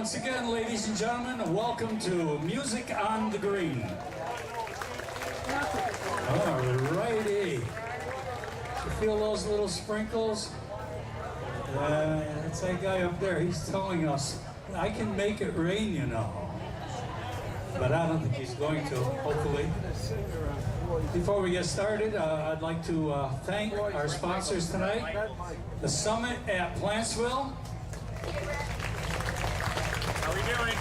Once again, ladies and gentlemen, welcome to Music on the Green. Alrighty. You feel those little sprinkles? It's that guy up there. He's telling us, I can make it rain, you know. But I don't think he's going to, hopefully. Before we get started, I'd like to thank our sponsors tonight. The Summit at Plantsville. How are we doing?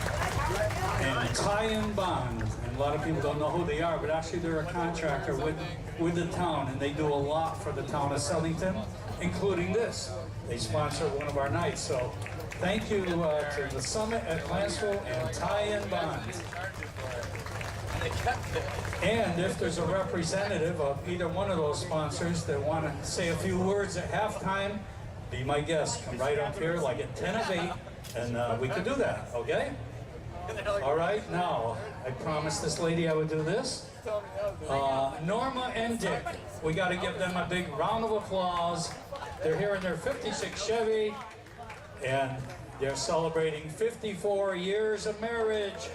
And Tie and Bond. And a lot of people don't know who they are, but actually they're a contractor with the town, and they do a lot for the town of Southington, including this. They sponsor one of our nights, so thank you to the Summit at Plantsville and Tie and Bond. And if there's a representative of either one of those sponsors that want to say a few words at halftime, be my guest. Come right up here like at 10 of 8, and we can do that, okay? All right, now, I promised this lady I would do this. Norma and Dick, we got to give them a big round of applause. They're here in their 56 Chevy, and they're celebrating 54 years of marriage.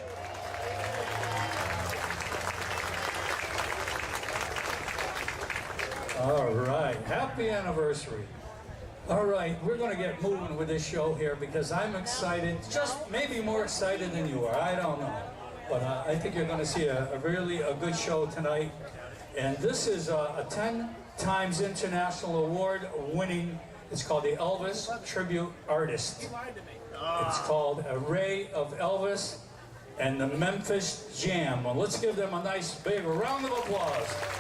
All right, happy anniversary. All right, we're going to get moving with this show here because I'm excited, just maybe more excited than you are, I don't know. But I think you're going to see a really good show tonight. And this is a 10 times international award winning, it's called the Elvis Tribute Artist. It's called A-Ray of Elvis and the Memphis Jam. Well, let's give them a nice big round of applause.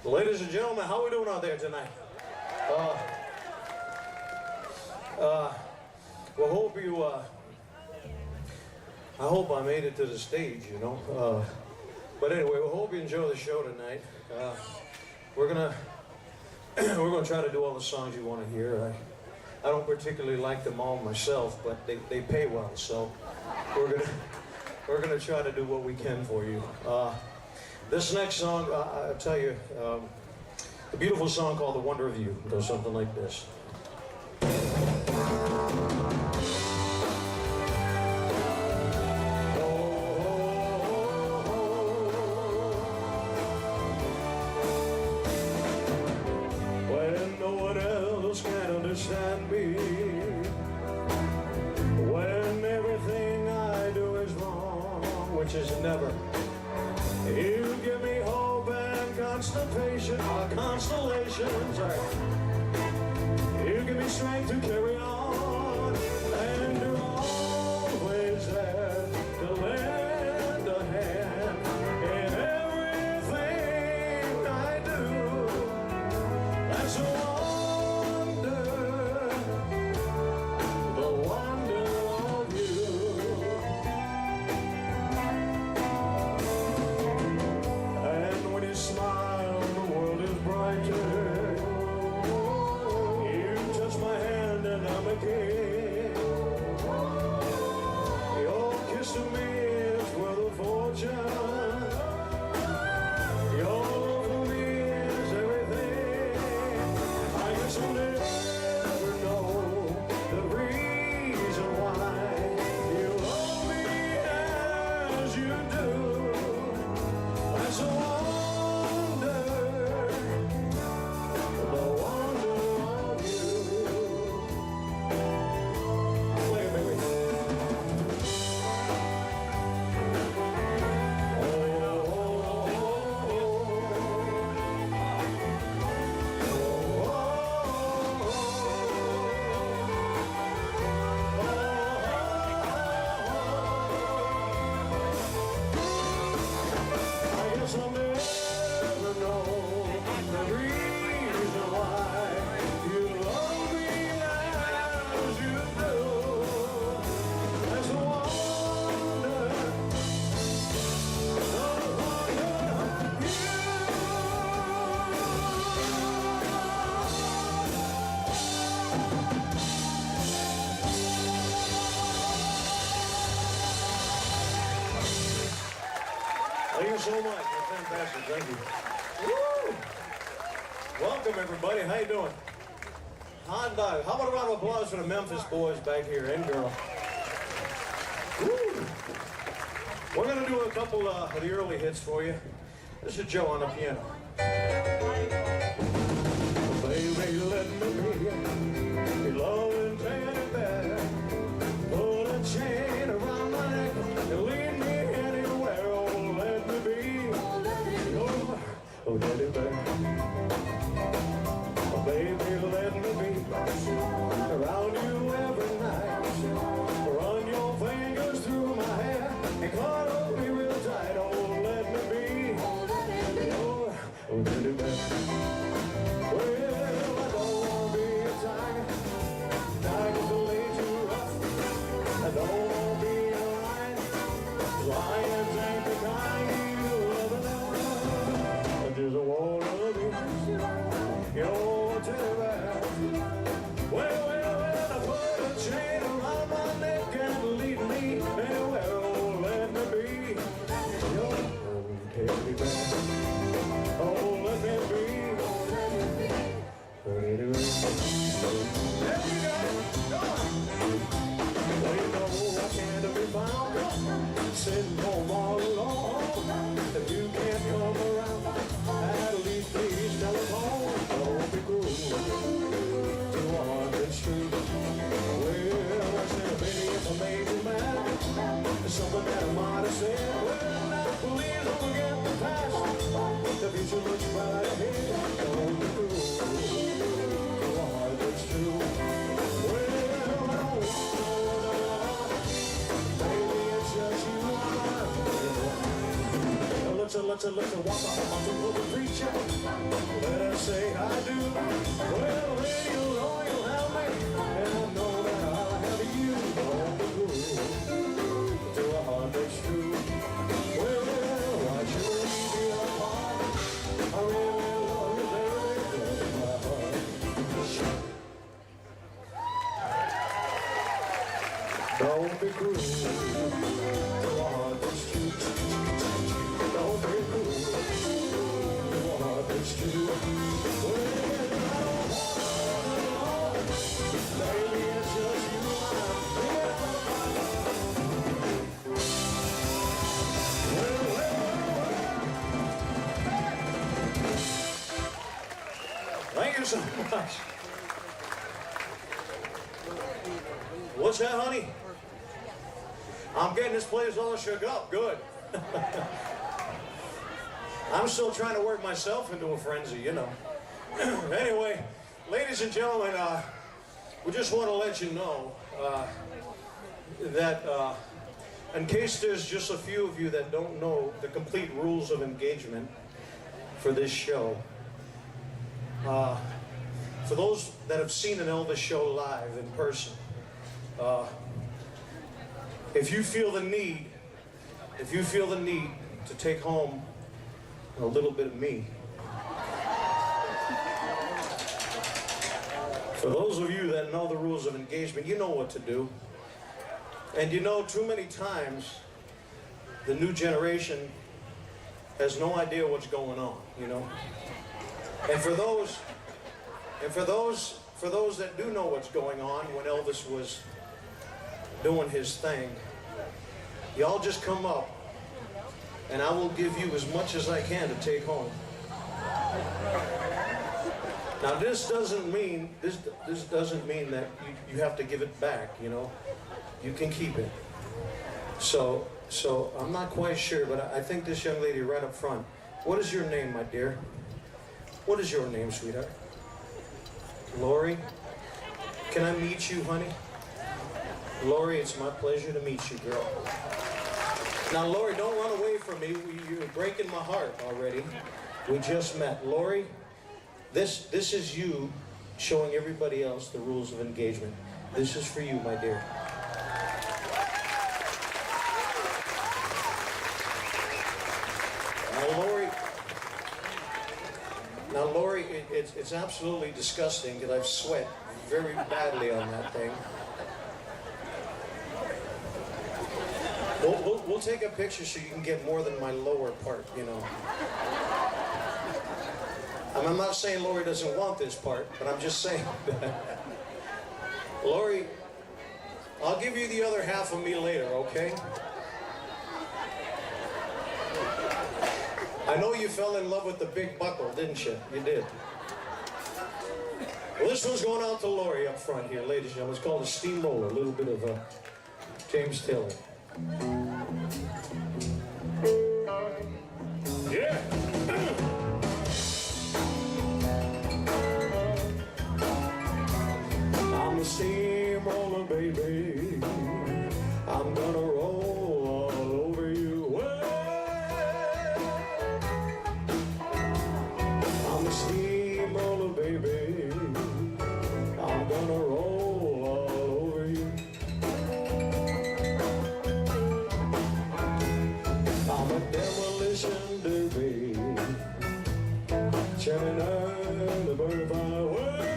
Ladies and gentlemen, how are we doing out there tonight? Well, hope you, I hope I made it to the stage, you know. But anyway, we hope you enjoy the show tonight. We're gonna try to do all the songs you want to hear. I don't particularly like them all myself, but they pay well, so we're gonna try to do what we can for you. This next song, I'll tell you, a beautiful song called "The Wonder of You." It goes something like this. When no one else can understand me, when everything I do is wrong, which is never, you give me hope and constipation, or constellations. You give me strength to carry on, and you're always there to lend a hand in everything I do. That's a wonder, the wonder of you. And when you smile, the world is brighter. You touch my hand and I'm a king. Your kiss to me is worth a fortune. Your love for me is everything. I guess I'll never know the reason why you love me as you do. That's a wonder, the wonder of you. Wait, wait, wait. I guess I'll never know the reason why you love me as you do. That's a wonder, the wonder of you. Thank you so much. You're fantastic. Thank you. Woo! Welcome, everybody. How you doing? Hot dog. How about a round of applause for the Memphis boys back here and girl? Woo! We're going to do a couple of the early hits for you. This is Joe on the piano. Baby, let me be your loving teddy bear. Put a chain around my neck and lead me anywhere. Oh, let me be your teddy bear. Oh, baby, let me be around you every night. Run your fingers through my hair and cuddle me real tight. Oh, let me be your teddy bear. Well, I don't want to be a tiger. Tigers are way too rough. I don't want to be a lion. Lions ain't the kind you love and love. I just want to be your teddy bear. Well, I put a chain around my neck and lead me anywhere. Oh, let me be your teddy bear. Oh, let me be. There you go. Come on. Well, you know I can't be found sitting home all alone. If you can't come around, at least please telephone. Don't be cruel to a heart that's true. Well, I said, baby, it's amazing, man. There's something that I might have said. Well, now please don't forget the past. The future looks bright ahead. Don't be cruel to a heart that's true. Well, I don't know, baby, it's just you and I. let's walk on the mountain for the preacher. Let us say I do. Well, then you'll know you'll have me, and I know that I'll have you. On the groove to a heart that's true. Well, why should we be apart? I really love you, baby, from my heart. Don't be cruel to a heart that's true. Don't be cruel to a heart that's true. Well, I don't wanna know. Baby, it's just you and Thank you so much. What's that, honey? I'm getting this place all shook up. Good. I'm still trying to work myself into a frenzy, you know. Anyway, ladies and gentlemen, we just want to let you know that in case there's just a few of you that don't know the complete rules of engagement for this show, for those that have seen an Elvis show live in person, if you feel the need to take home a little bit of me, for those of you that know the rules of engagement, you know what to do. And you know, too many times the new generation has no idea what's going on, you know. And for those that do know what's going on when Elvis was doing his thing, y'all just come up and I will give you as much as I can to take home. Now this doesn't mean that you have to give it back, you know. You can keep it. So I'm not quite sure, but I think this young lady right up front. What is your name, my dear? What is your name, sweetheart? Lori? Can I meet you, honey? Lori, it's my pleasure to meet you, girl. Now, Lori, don't run away from me. You're breaking my heart already. We just met. Lori, this is you showing everybody else the rules of engagement. This is for you, my dear. Now, Lori, it's absolutely disgusting that I've sweat very badly on that thing. We'll take a picture so you can get more than my lower part, you know. I'm not saying Lori doesn't want this part, but I'm just saying that. Lori, I'll give you the other half of me later, okay? I know you fell in love with the big buckle, didn't you? You did. Well, this one's going out to Lori up front here, ladies and gentlemen. It's called a steamroller, a little bit of James Taylor. Yeah. I'm a steamroller, baby. I'm gonna roll all over you. I'm a steamroller, baby. I'm gonna roll all over you. I'm a demolition derby, churning out the bonfire way.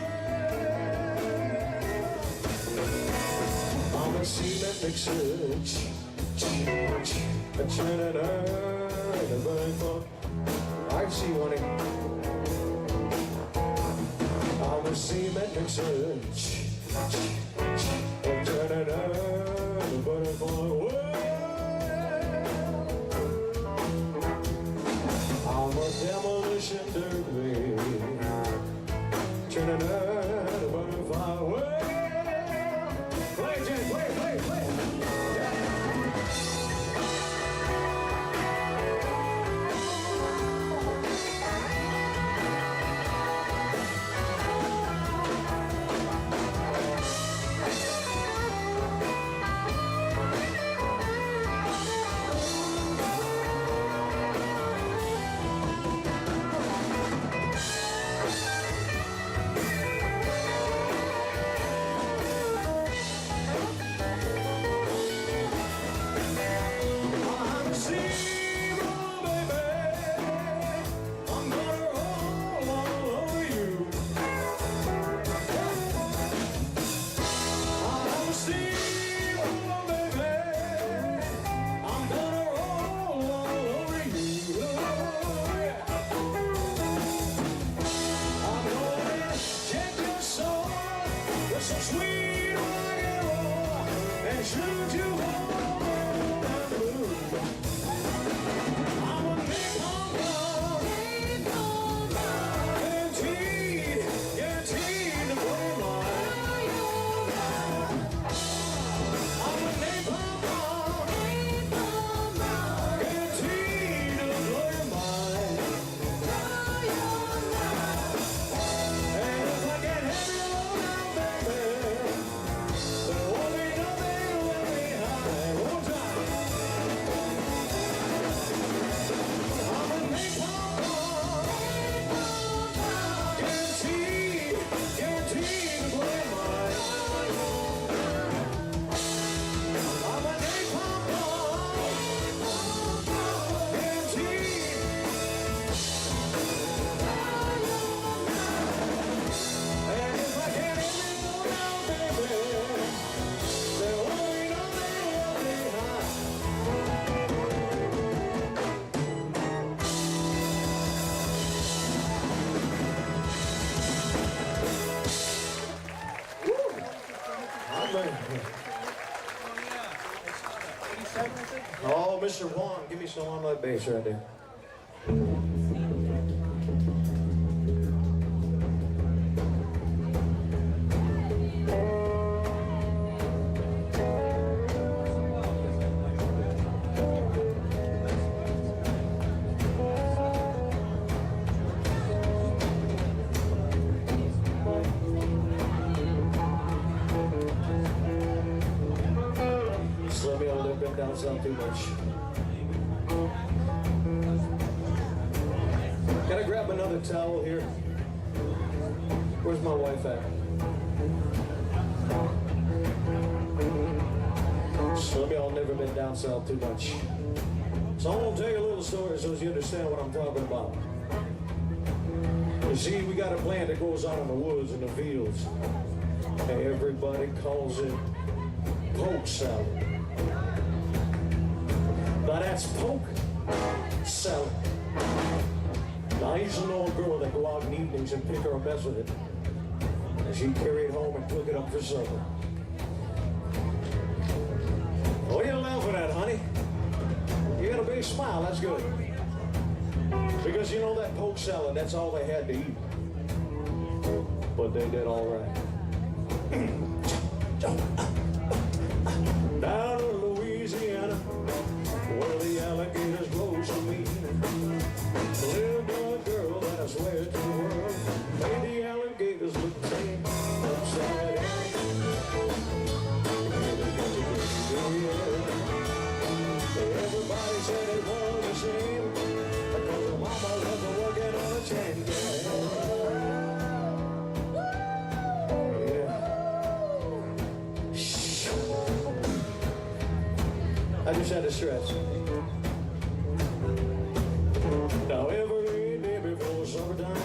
I'm a cement mixer, churning out the bonfire. I see you, honey. I'm a cement mixer, turning out the bonfire way. I'm a demolition derby, turning out a bonfire way. Play, Jen, play. Mr. Juan, give me some on that bass right there. Slow me a little bit down south too much. Can I grab another towel here? Where's my wife at? Some of y'all never been down south too much. So I'm gonna tell you a little story so you understand what I'm talking about. You see, we got a plant that goes out in the woods and the fields. And everybody calls it poke salad. Now that's poke salad. Now I used to know a girl that go out in evenings and pick her a mess with it. And she'd carry it home and cook it up for supper. What are you laughing at, honey? You got a big smile, that's good. Because you know that poke salad, that's all they had to eat. But they did all right. Down in Louisiana, where the alligators grow so mean, lived a girl that I swear to the world made the alligators look tame upside down. Everybody said it was a shame because her mama wasn't working on a chain gang. I just had to stress. Now every day before summertime,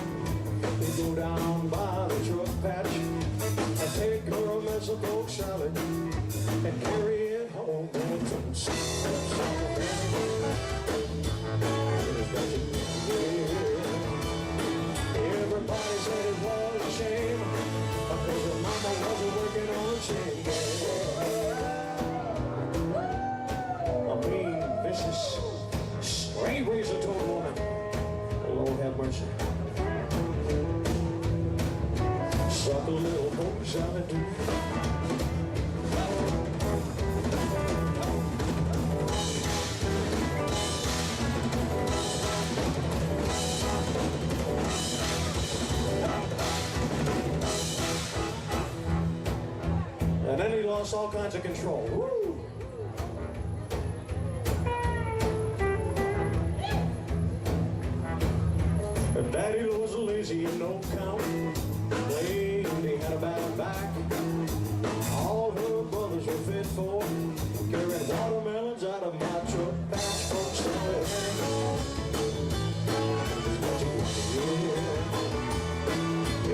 we go down by the truck patch. I take her a mess of poke salad and carry it home and toast. Everybody said it was a shame because her mama wasn't working on a chain gang. Vicious, straight razor toed woman. Lord have mercy. Suck a little poke salad too. And then he lost all kinds of control. Woo! Daddy was lazy and no count. Claimed he had a bad back. All her brothers were fit for carrying watermelons out of my truck patch. Folks started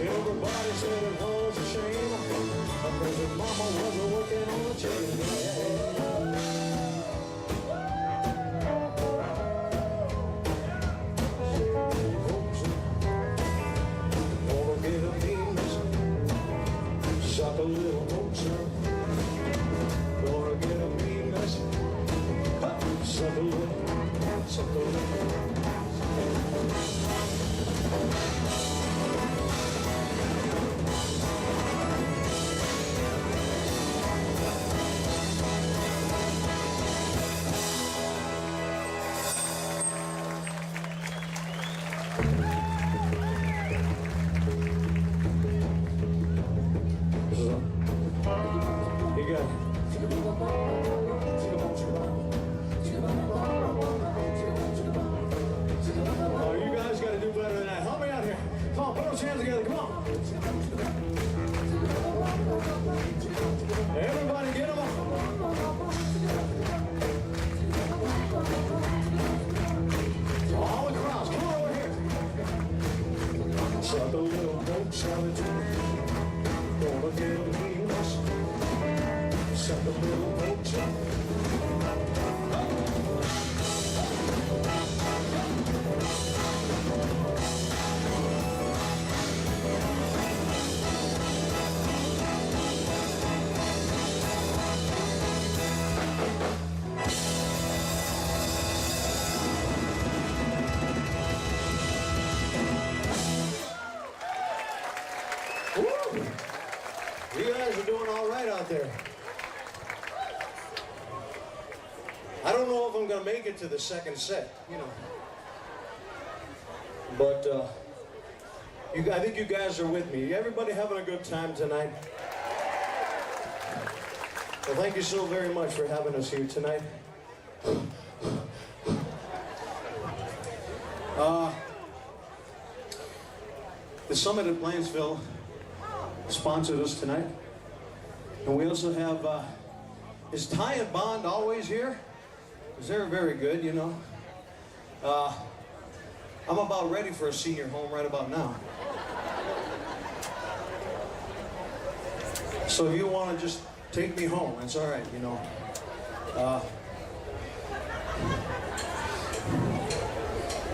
everybody said it was a shame because her mama wasn't working on a chain gang. Suck a little poke salad. Gonna get a mean mess. Suck a little, suck a little. Oh, you guys got to do better than that. Help me out here. Come on, put those hands together. Come on. Everybody get them up. All across. Come on over here. out there. I don't know if I'm going to make it to the second set, you know. But I think you guys are with me. Everybody having a good time tonight? Well, thank you so very much for having us here tonight. The Summit at Plainsville sponsored us tonight. And we also have, is Ty and Bond always here? Because they're very good, you know. I'm about ready for a senior home right about now. So if you want to just take me home, that's all right, you know.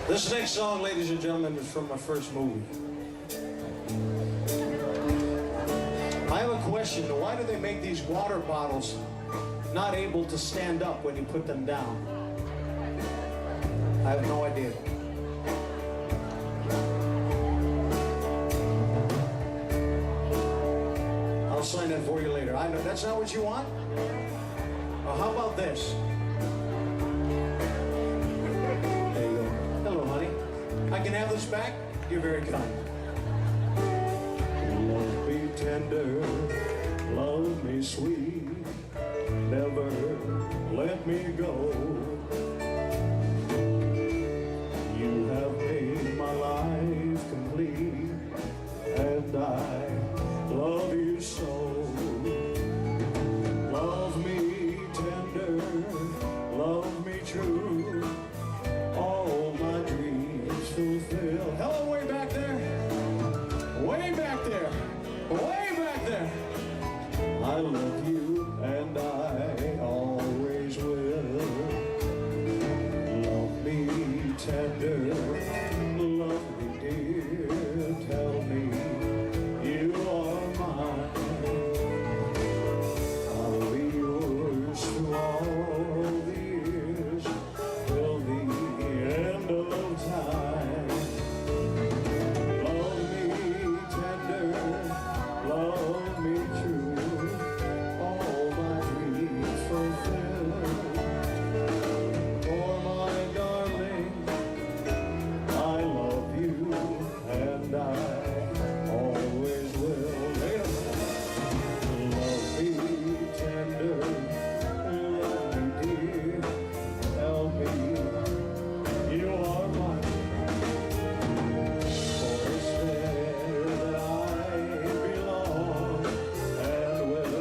This next song, ladies and gentlemen, is from my first movie. I have a question. Why do they make these water bottles not able to stand up when you put them down? I have no idea. I'll sign that for you later. I know that's not what you want? Well, how about this? There you go. Hello, honey. I can have this back? You're very kind. Love me tender, love me sweet, never let me go. You have made my life complete, and I love you so. Love me tender, love me true, all my dreams fulfill. Hello, way back there. Way back there. Way back there. I love you and I always will. Love me tender, love me dear, tell me you are mine. I'll be yours through all the years, till the end of time. Love me tender, love me true, all my dreams fulfill. For my darling, I love you and I always will. Love me tender, love me dear, tell me you are mine. For it's there that I belong and will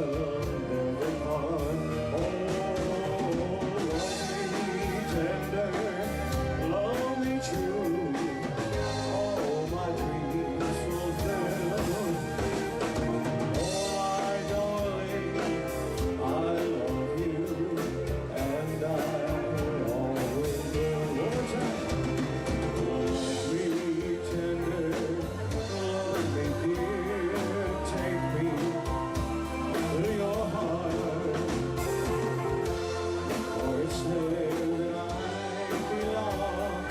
never part. Oh, love me tender, love me true, all my dreams fulfill. Oh, my darling, I love you and I always will. One more time. Love me tender, love me dear, take me to your heart. For it's there that I belong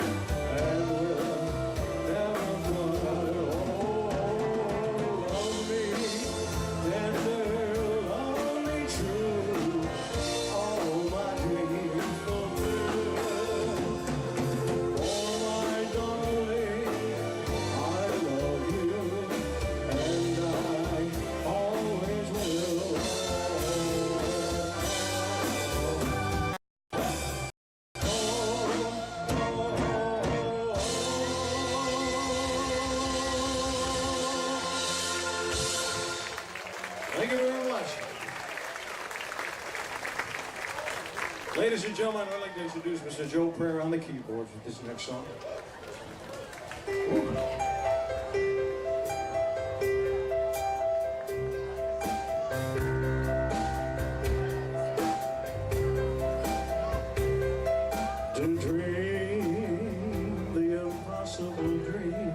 and will never part. Oh, love me tender, love me true, all my dreams fulfill. Oh, my darling, I love you and I always will. Thank you very much. Ladies and gentlemen, I'd like to introduce Mr. Joe Prayer on the keyboards with this next song. To dream the impossible dream,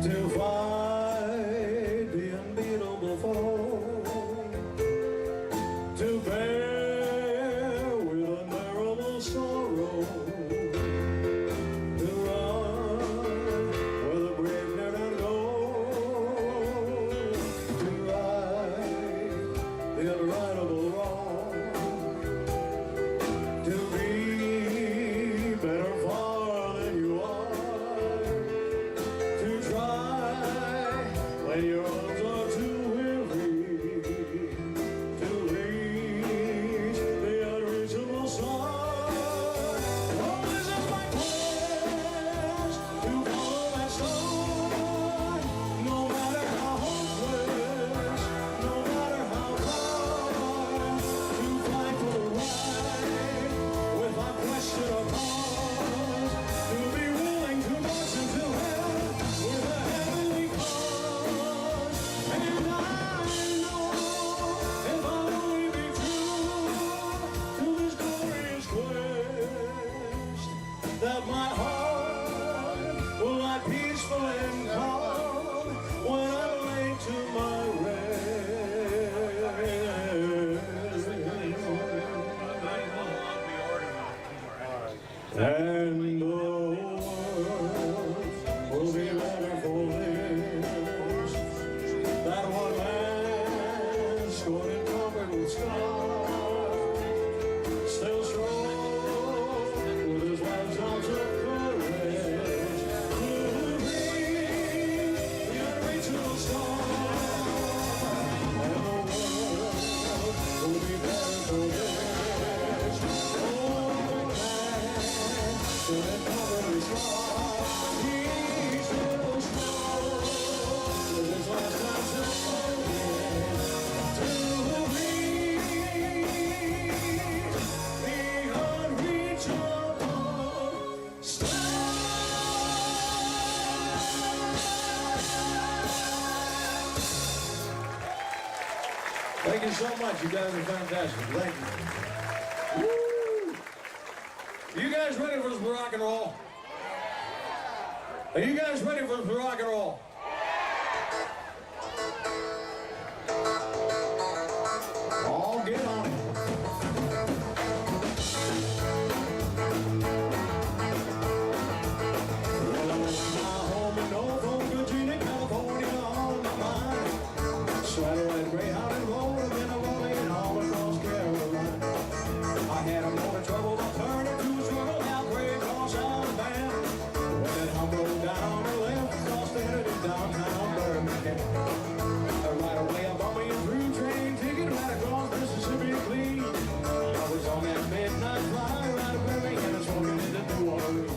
to fight the unbeatable foe, to bear with unbearable sorrow, to run where the brave never go, to ride And the world will be ready for this. That one man scored and covered with scars, still strong with his last ounce of courage to reach the unreachable star. And the world will be better for this. Still covered with scars, he's still strong with his last ounce of courage to reach the unreachable star. Thank you so much. You guys are fantastic. Thank you. Woo! Are you guys ready for some rock and roll? Are you guys ready for some rock and roll? All get on it. Well, I left my home in Norfolk, Virginia, California on my mind. Satellite Greyhound and rolled up in a valley and all across Carolina. I had a lot of trouble, but turned it to a struggle, now gray across Alabama. When that hump rolled down and left across the head of downtown Birmingham. Right away above me, a through train ticket right across Mississippi clean. I was on that midnight flight right to Birmingham and smoking into New Orleans.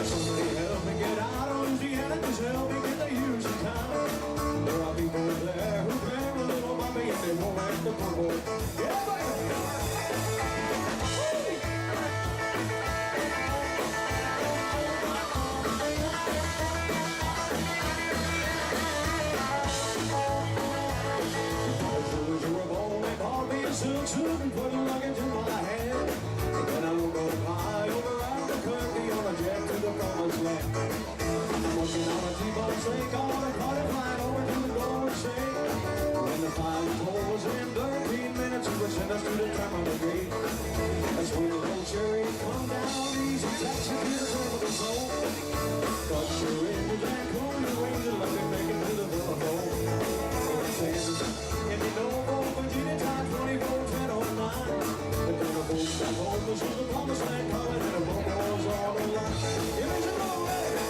Somebody help me get out of Louisiana, just help me get to Houston town. There are people there who care a little about me and they won't ask the poor. Yeah, baby! Silk suit and put a luggage in my hand. And then I will go fly over Albuquerque on a jet to the promised land. I'm working on a T-bone steak on a carter flying over to the Golden State. When the pilot told was in 13 minutes, he would send us to the terminal gate. That's when the old chariot come down easy, taxi to the terminal soul. Got your engines and cool your wings and let me make it to the Boulevard. And you know, Virginia time 24-10-09. The boat back home was in the promised land, calling and the boat was all the line. Give me some more, baby.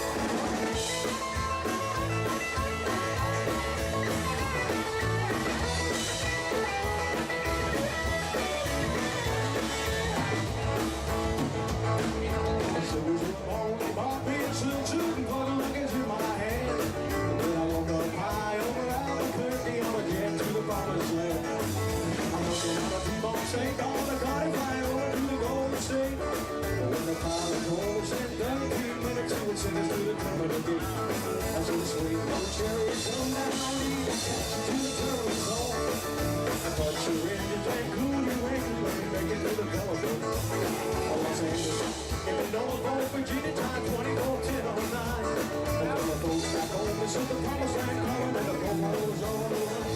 So we were only bought me a silk suit and put a luggage in my hand. And then I woke up high over Albuquerque on a jet to the promised land. I'm looking at a T-bone steak on the carter flying over to the Golden State. When the pilot told us in 13 minutes, he would send us to the terminal gate. As the sweet little chariot come down, lead and catch you to the terminal zone. Touch your engines and cool your wings, let me make it to the telephone. Los Angeles, in the Norfolk, Virginia time 24-10-09. And when the folks back home, this is the promised land calling and the boat was on the line.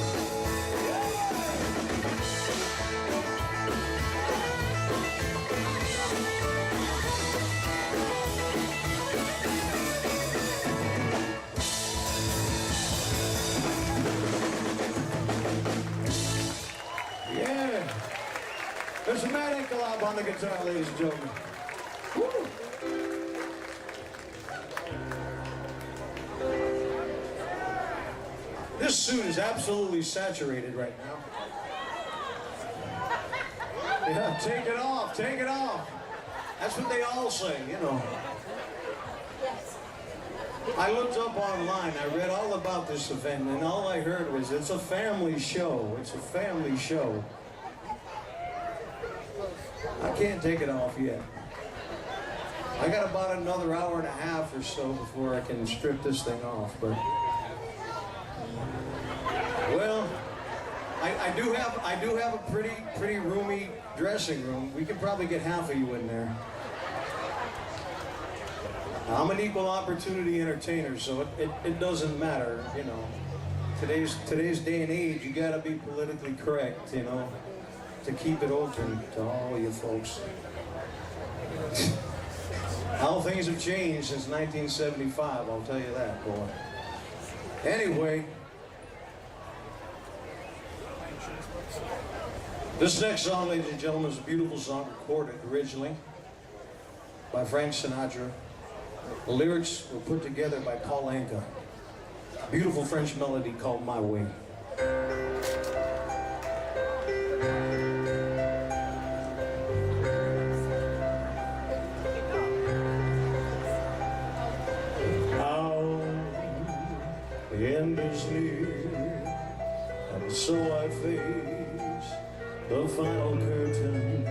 There's a Matt Enkelab on the guitar, ladies and gentlemen. Woo! This suit is absolutely saturated right now. Yeah, take it off, take it off. That's what they all say, you know. I looked up online, I read all about this event, and all I heard was it's a family show. It's a family show. I can't take it off yet. I got about another hour and a half or so before I can strip this thing off, but well, I do have a pretty roomy dressing room. We could probably get half of you in there. I'm an equal opportunity entertainer, so it doesn't matter, you know. Today's day and age, you gotta be politically correct, you know, to keep it open to all you folks. How things have changed since 1975, I'll tell you that, boy. Anyway, this next song, ladies and gentlemen, is a beautiful song recorded originally by Frank Sinatra. The lyrics were put together by Paul Anka. A beautiful French melody called My Way. The end is near, and so I face the final curtain.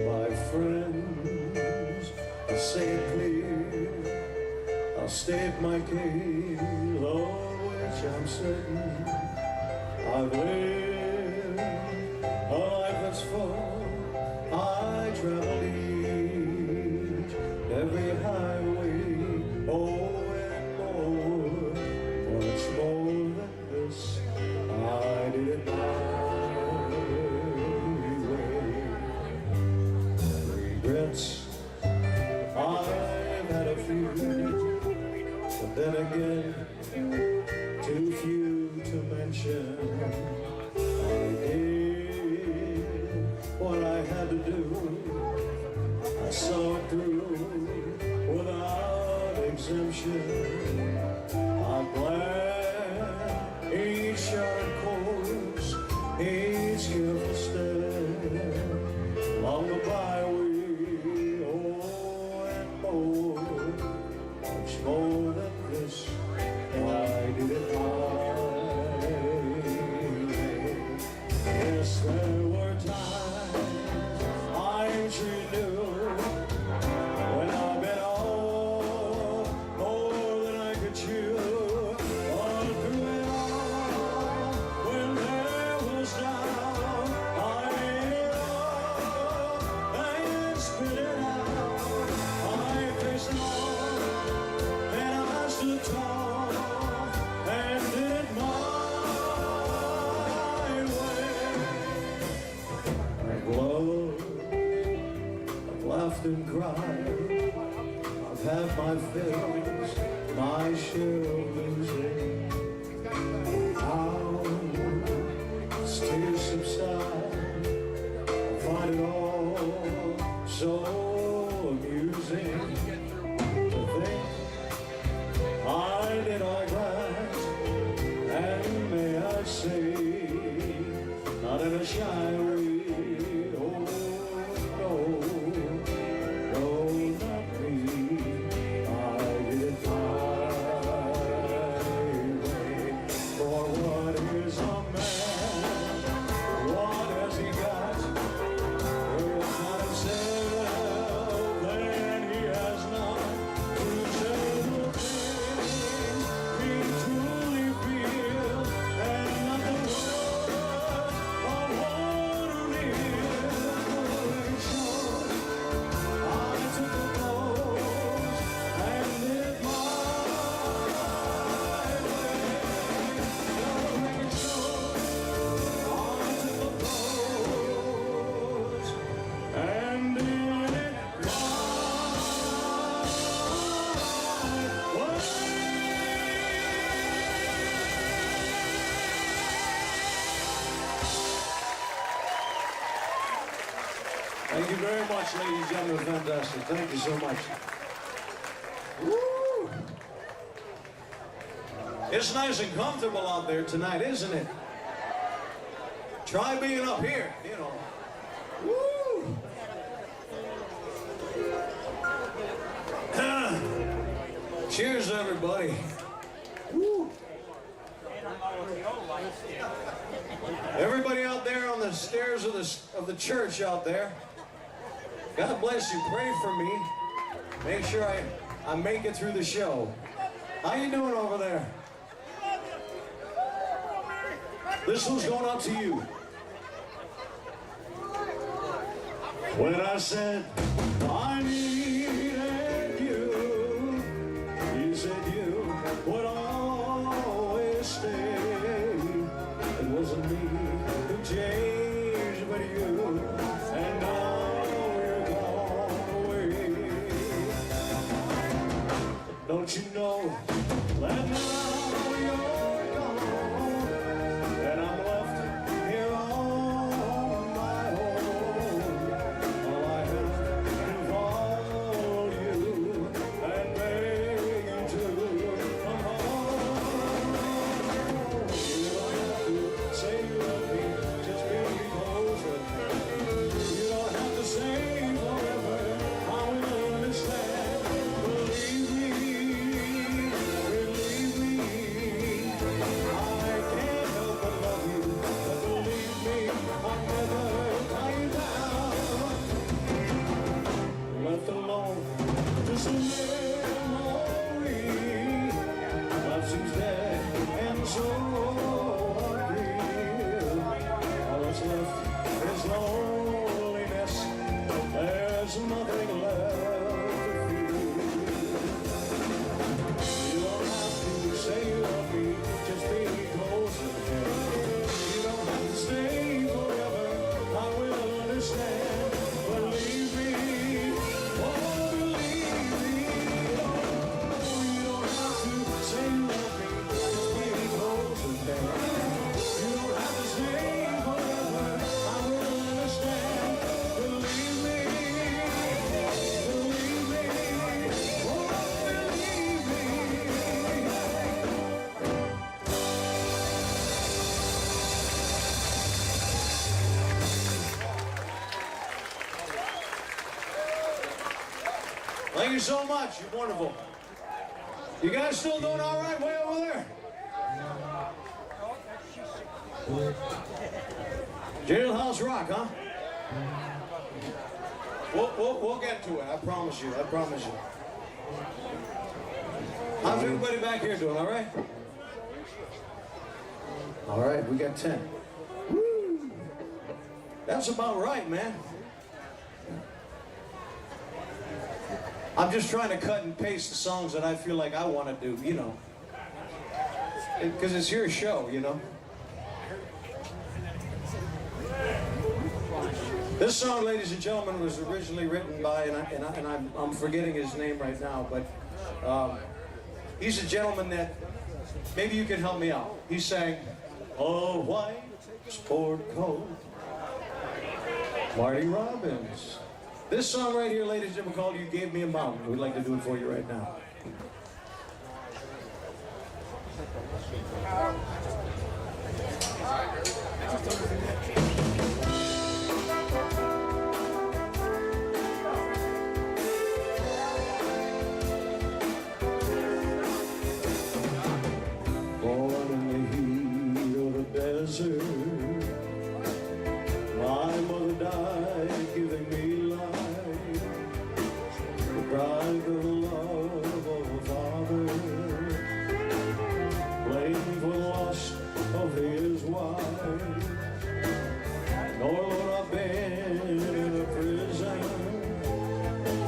My friends, I say it clear, I'll state my case, of which I'm certain. I've lived a life that's full, I travel each, every highway, oh, much more than this, I did it my way. Regrets, I've had a few, but then again, too few to mention. I did what I had to do, I saw it through without exemption. I'm glad each sharp course, each careful step along the byway, oh, and more, much more than this, I did it my way. Yes, there were times I'm sure you knew when I've been all more than I could chew. And cried, I've had my fills, my share of losing. Now, as tears subside, I find it all so amusing to think I did all right, and may I say, not in a shy way. Thank you very much, ladies and gentlemen. Fantastic. Thank you so much. Woo! It's nice and comfortable out there tonight, isn't it? Try being up here, you know. Woo! Cheers, everybody. Woo! Everybody out there on the stairs of the church out there, God bless you. Pray for me. Make sure I make it through the show. How you doing over there? This one's going out to you. When I said I needed you, you said you would always stay. It wasn't me who changed, but you. And now you're gone away. Don't you know that now you're gone and I'm left here on my own? All I have to call you and beg you to come home. You don't have to say you love me, just be closer. You don't have to say forever, I will understand. Believe me, believe me, I can't help but love you, but believe me, I'll never tie you down. Left alone, just a memory. Love seems dead and so unreal. All that's left is loneliness. There's nothing left to feel. You don't have to say you love me, just be close again. You don't have to stay forever, I will understand. Believe me, oh believe me, oh, you don't have to say you love me, just be close again. You don't have to stay forever, I will understand. Believe me, oh believe me. Thank you so much. You're wonderful. You guys still doing all right way over there? Jailhouse Rock, huh? We'll get to it. I promise you. I promise you. How's everybody back here doing? All right? All right. We got 10. Woo! That's about right, man. I'm just trying to cut and paste the songs that I feel like I want to do, you know. Because it's your show, you know. This song, ladies and gentlemen, was originally written by, and I'm forgetting his name right now, but he's a gentleman that, maybe you can help me out. He sang, "A white sport coat," Marty Robbins. This song right here, ladies and gentlemen, called "You Gave Me a Mountain." We'd like to do it for you right now. Born in the heat of the desert, my mother died giving me life, the pride of the love of a father, blamed for the loss of his wife. Nor would I've been in a prison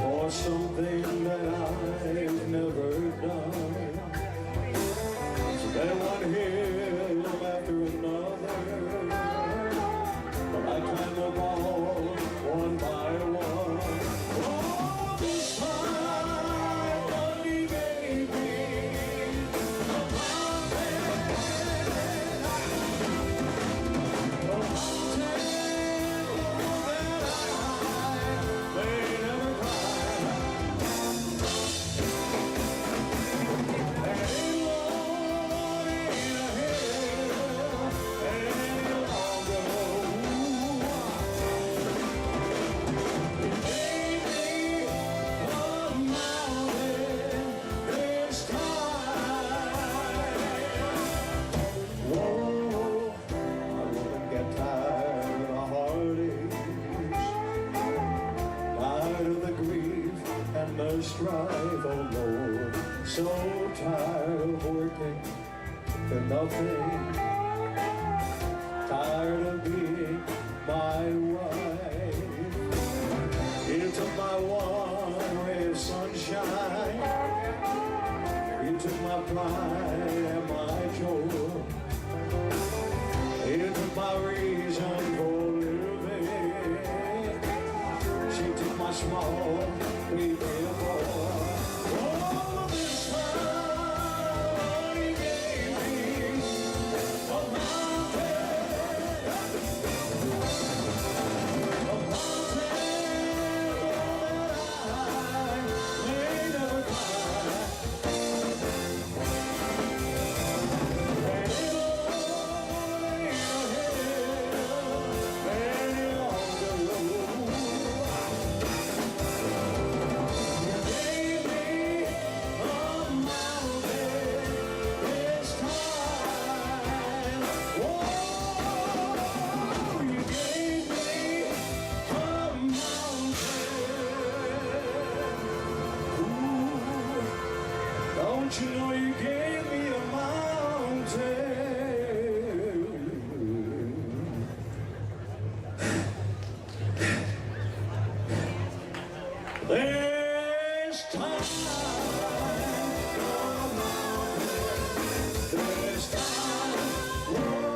for something that I've never done. They one hill after another, but I climb them all one by one. Oh, this time, honey, baby, a mountain that I may never climb. Hey, Lord, ain't a hill any longer. You gave me a mountain this time. Whoa, I wouldn't get tired of the heartaches, tired of the grief and the strife, oh Lord, so tired of working for nothing, tired of being my wife. You took my one ray of sunshine, you took my pride and my joy, you took my reason for living, she took my small baby boy. Oh, this time Don't you know you gave me a mountain? There's time, come on, there's time. Whoa.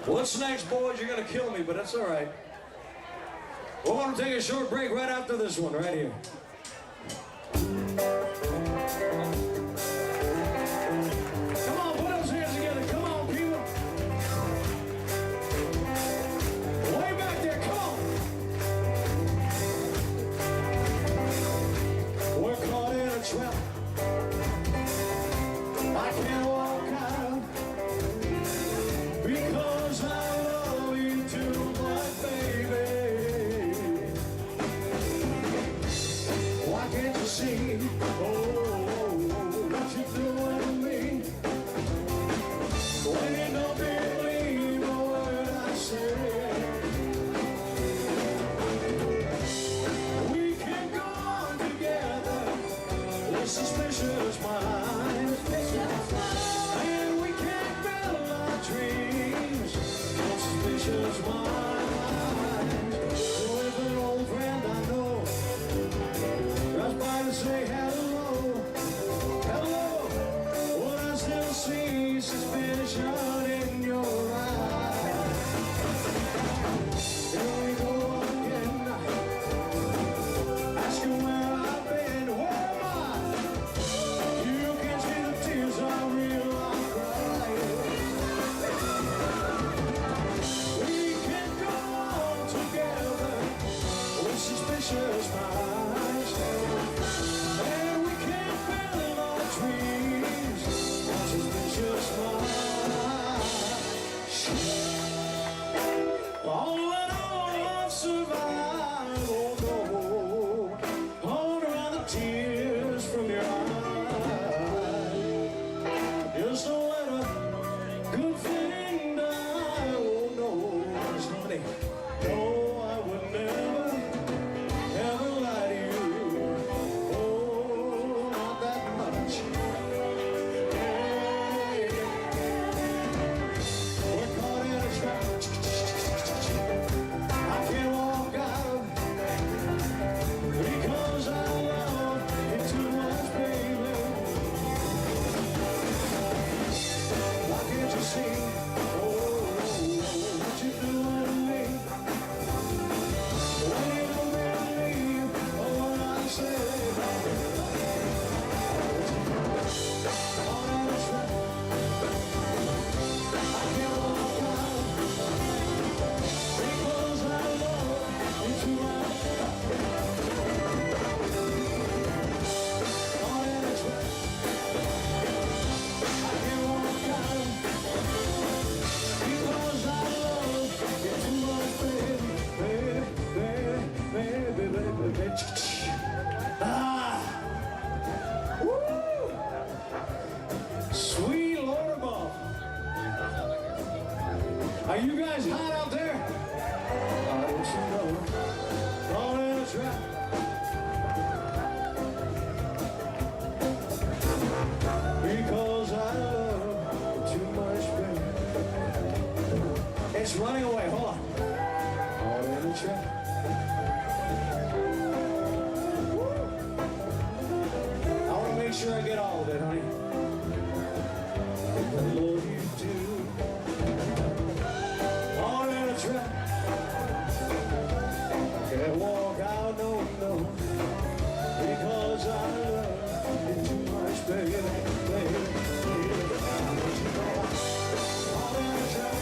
What's next, boys? You're gonna kill me, but that's all right. We're gonna take a short break right after this one, right here. Come on, put those hands together. Come on, people. Way back there, come on. We're caught in a trap. I can't walk out because I love you too much, baby. Why can't you see? Oh, what you doing to me? When you don't believe a word I say. We can go on together with suspicious minds, and we can build our dreams with suspicious minds. So if an old friend I know drops by to say hello, hello, would I still see suspicion in your eyes? Here we go again, asking where I've been, where am I? You can see the tears I real I'm crying. We can go on together with suspicious minds, and we can build our dreams on suspicious minds. All in all, survive, oh no. Hold around the tears from your eyes. Just don't let a good thing die, oh no. Honey, no, I would never, ever lie to you. Oh, not that much. Hey, we're caught in a trap. I can't walk out because I love you too much, baby. Why can't you see? Oh, what you doing to me? When you don't believe what I say. Caught in a trap. I can't walk out because I love you too much. Caught in a trap. I can't walk out because I love you too much, baby, baby, baby, baby, baby. Ah, woo! Sweet Lord above. Are you guys hot out there? I don't you know? Caught in a trap. Because I love you too much, baby. It's running away. Hold on. Caught in a trap. Woo! I want to make sure I get all of it, honey. I love you too. Caught in a trap. Can't walk out, no, no. Because I love you too much, baby, baby, baby. Caught in a trap.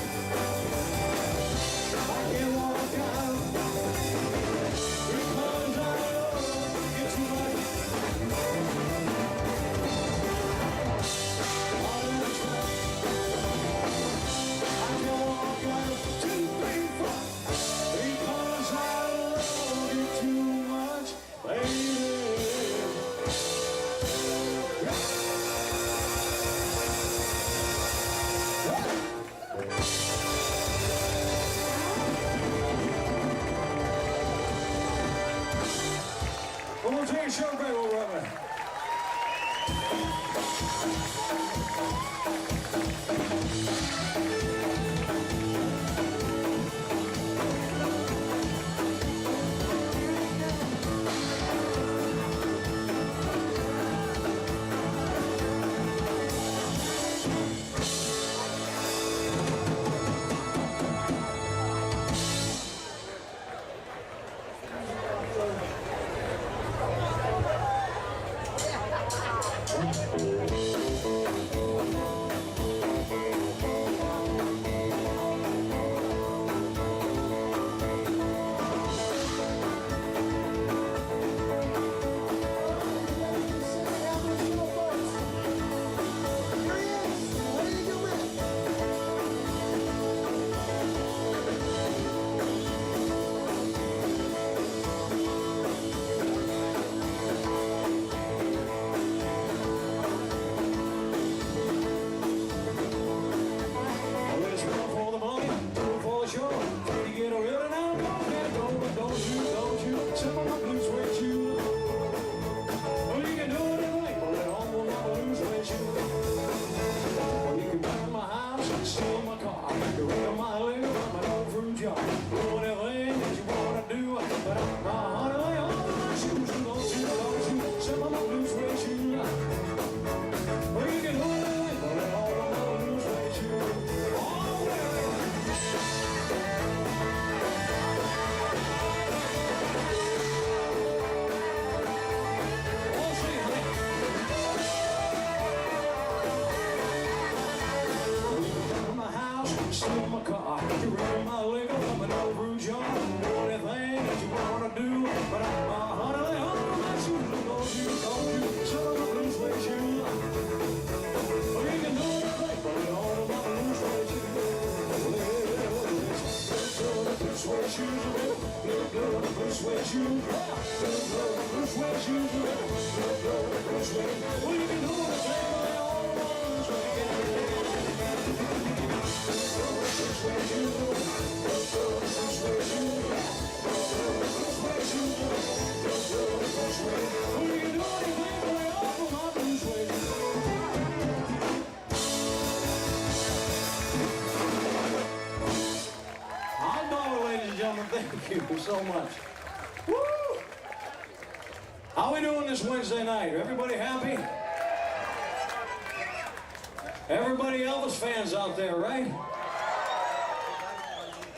Steal my car, you ran my leg up, I'm an old Rouge on. Do anything that you wanna do, but I'm my honey, lay on my shoes. Don't you, some of my blue suede shoes. Oh, you can do anything, but lay on my blue suede shoes. Blue suede shoes, blue suede shoes, blue suede shoes, blue suede. Well, you can do anything, but lay on my blue suede shoes. Ladies and gentlemen, thank you so much. Woo! How we doing this Wednesday night? Everybody happy? Everybody Elvis fans out there, right?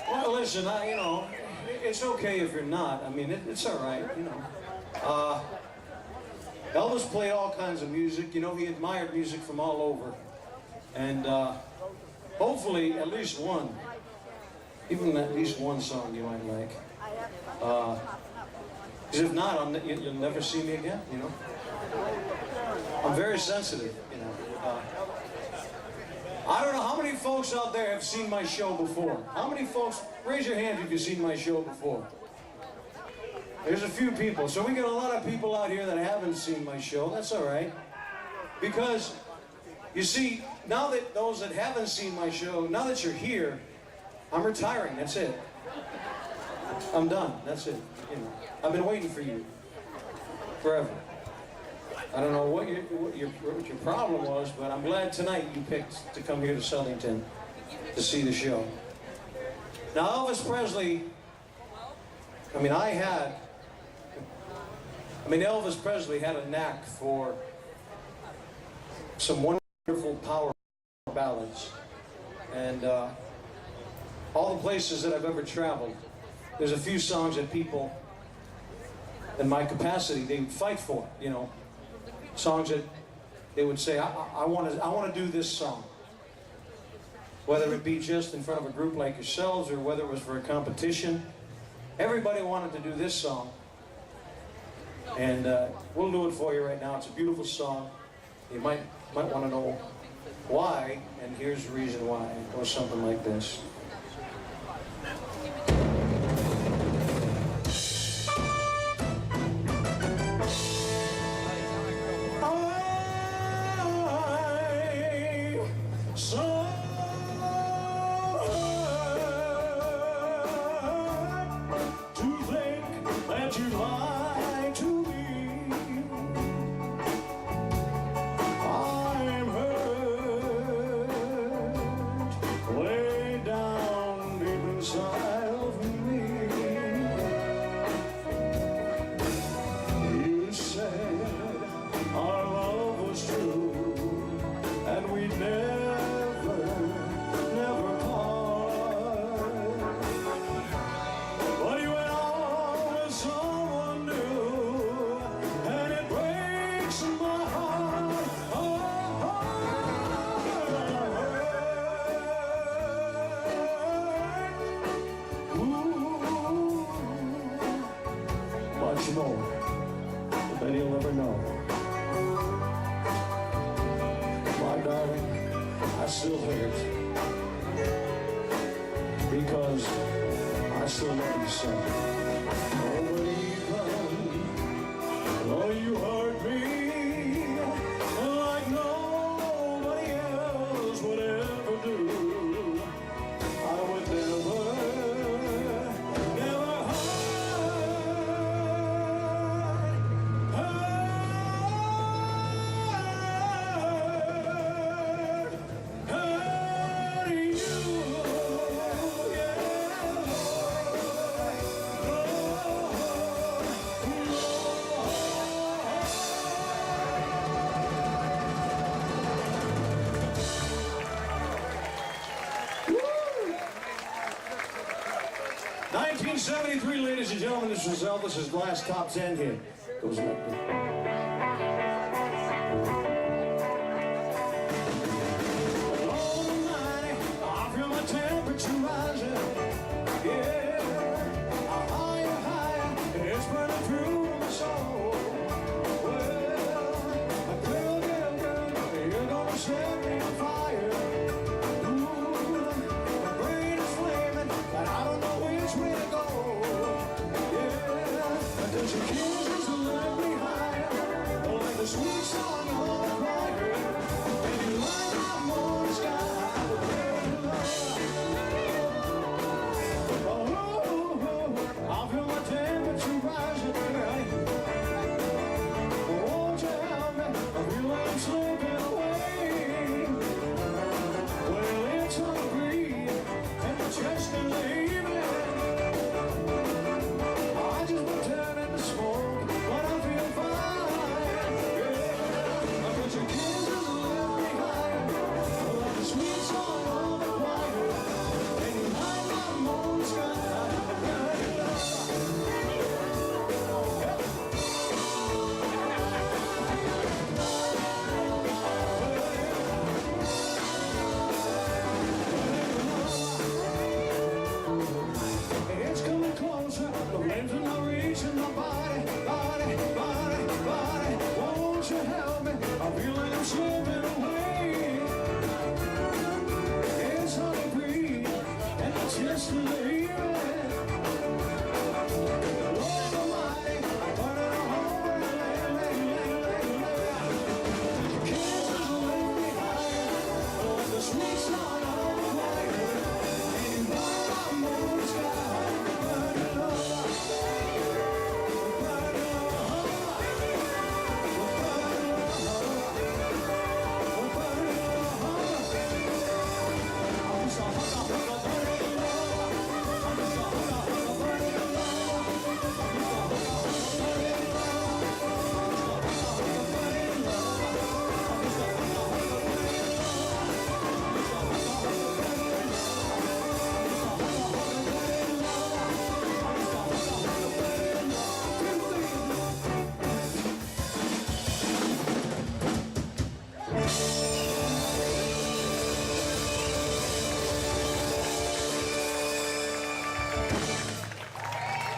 Well, listen, it's okay if you're not. I mean, it's all right, Elvis played all kinds of music. He admired music from all over. And hopefully, at least one song you might like. Because if not, you'll never see me again, I'm very sensitive, I don't know how many folks out there have seen my show before. How many folks, raise your hand if you've seen my show before. There's a few people. So we got a lot of people out here that haven't seen my show. That's all right. Because, you see, now that those that haven't seen my show, now that you're here, I'm retiring. That's it. I'm done. That's it. I've been waiting for you forever. I don't know what your problem was, but I'm glad tonight you picked to come here to Southington to see the show. Now, Elvis Presley, Elvis Presley had a knack for some wonderful power ballads. And all the places that I've ever traveled, there's a few songs that people, in my capacity, they would fight for, songs that they would say, I want to do this song. Whether it be just in front of a group like yourselves or whether it was for a competition, everybody wanted to do this song. And we'll do it for you right now. It's a beautiful song. You might want to know why, and here's the reason why. It goes something like this. I still hurt because I still love you so. Oh, but even though you hurt me like nobody else would ever do, I would never '73, ladies and gentlemen, this was Elvis's last top 10 hit. Goes like this.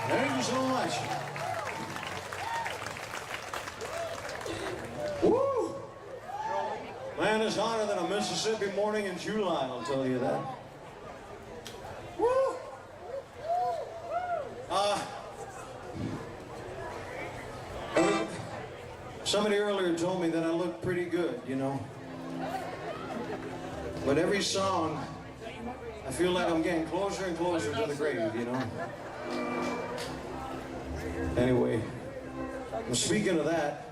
Thank you so much. Woo! Man, it's hotter than a Mississippi morning in July, I'll tell you that. Woo! Somebody earlier told me that I look pretty good, you know. But every song, I feel like I'm getting closer and closer to the grave, you know. Anyway, well, speaking of that,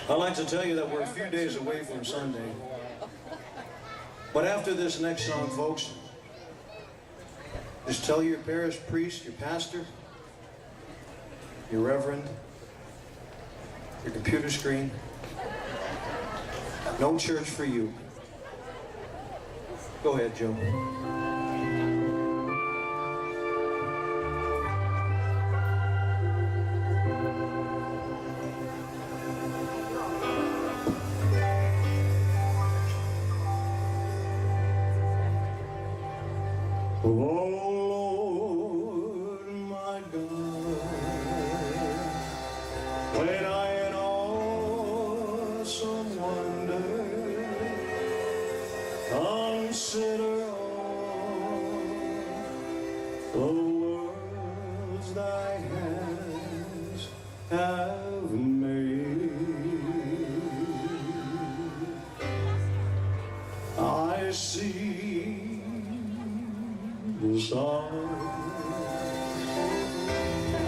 I'd like to tell you that we're a few days away from Sunday. But after this next song, folks, just tell your parish priest, your pastor, your reverend, your computer screen, no church for you. Go ahead, Joe. When I in awesome wonder consider all the worlds thy hands have made. I see the sun,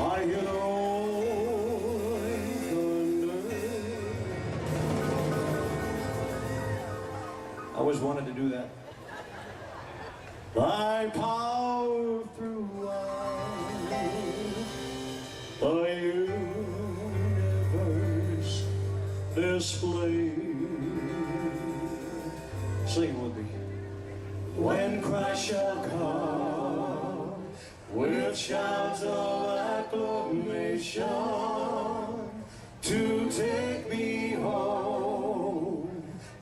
I hear the rolling thunder. I always wanted to do that. Thy power throughout the universe displayed. Sing it with me. When Christ shall come with shouts of acclamation to take me home,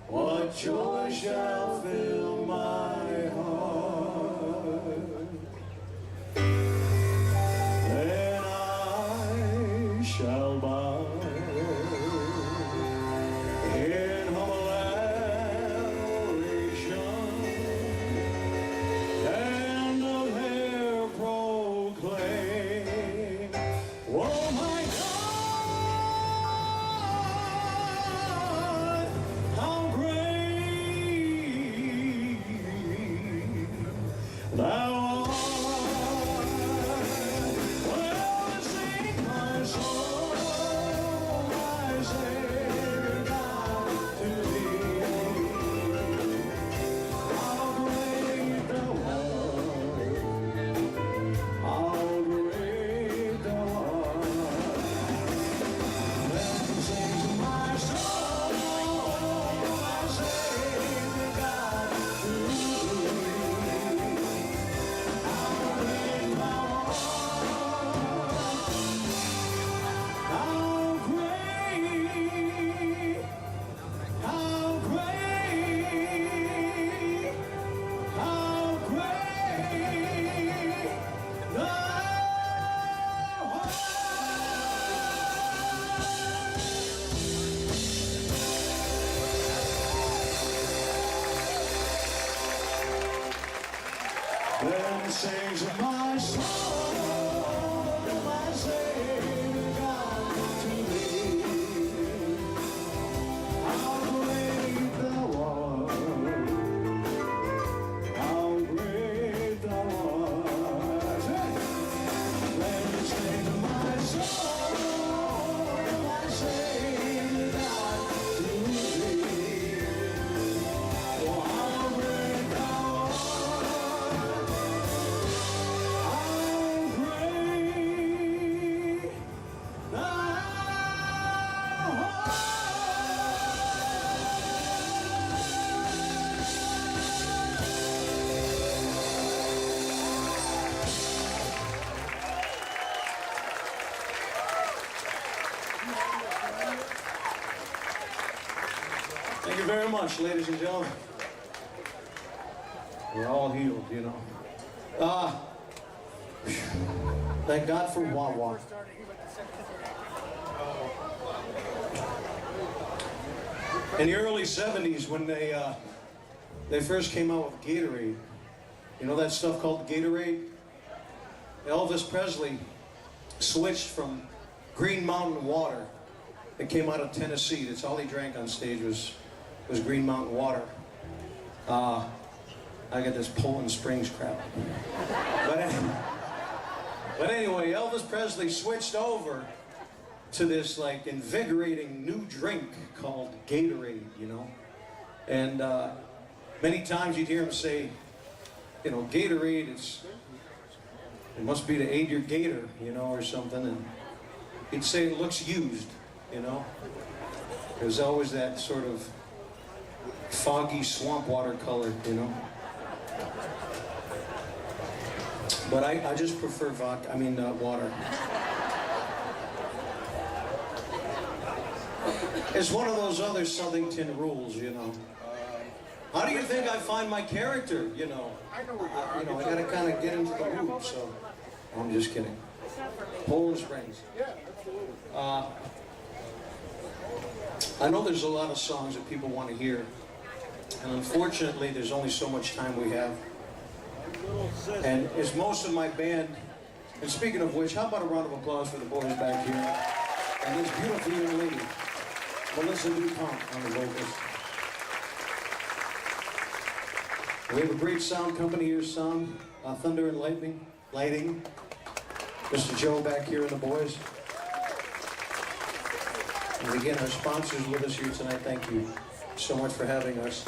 what joy shall fill my heart? Then I shall bow in humble adoration, and of their proclaim, oh my God, how great thou art. Well, sing my soul, my Savior God, to thee. How great thou art, how great thou art. Then sings my soul, my Savior God, to thee. How great thou art, how great, how great, how great thou art. Then sings my soul, my Savior God, to thee. How great thou art, how great thou art. Then sings my soul, my Savior God, to thee. Oh, how great thou art, how great thou art. Thank you very much, ladies and gentlemen. We're all healed, you know. Thank God for Wawa. In the early 70s, when they first came out with Gatorade, you know that stuff called Gatorade? Elvis Presley switched from Green Mountain water that came out of Tennessee. That's all he drank on stage was Green Mountain water. I got this Poland Springs crap. But anyway, Elvis Presley switched over to this like invigorating new drink called Gatorade, you know. And many times you'd hear him say, you know, Gatorade it must be to aid your gator, you know, or something. And he'd say it looks used, you know. There's always that sort of foggy swamp water color, you know. But I just prefer water. It's one of those other Southington rules, you know. How do you think I find my character, you know? I gotta kind of get into the mood, so. I'm just kidding. Poland Springs. I know there's a lot of songs that people want to hear. And unfortunately, there's only so much time we have. And it's most of my band. And speaking of which, how about a round of applause for the boys back here? And this beautiful young lady, Melissa DuPont, on the vocals. We have a great sound company here, Thunder and Lighting. Mr. Joe back here and the boys. And again, our sponsors with us here tonight. Thank you so much for having us.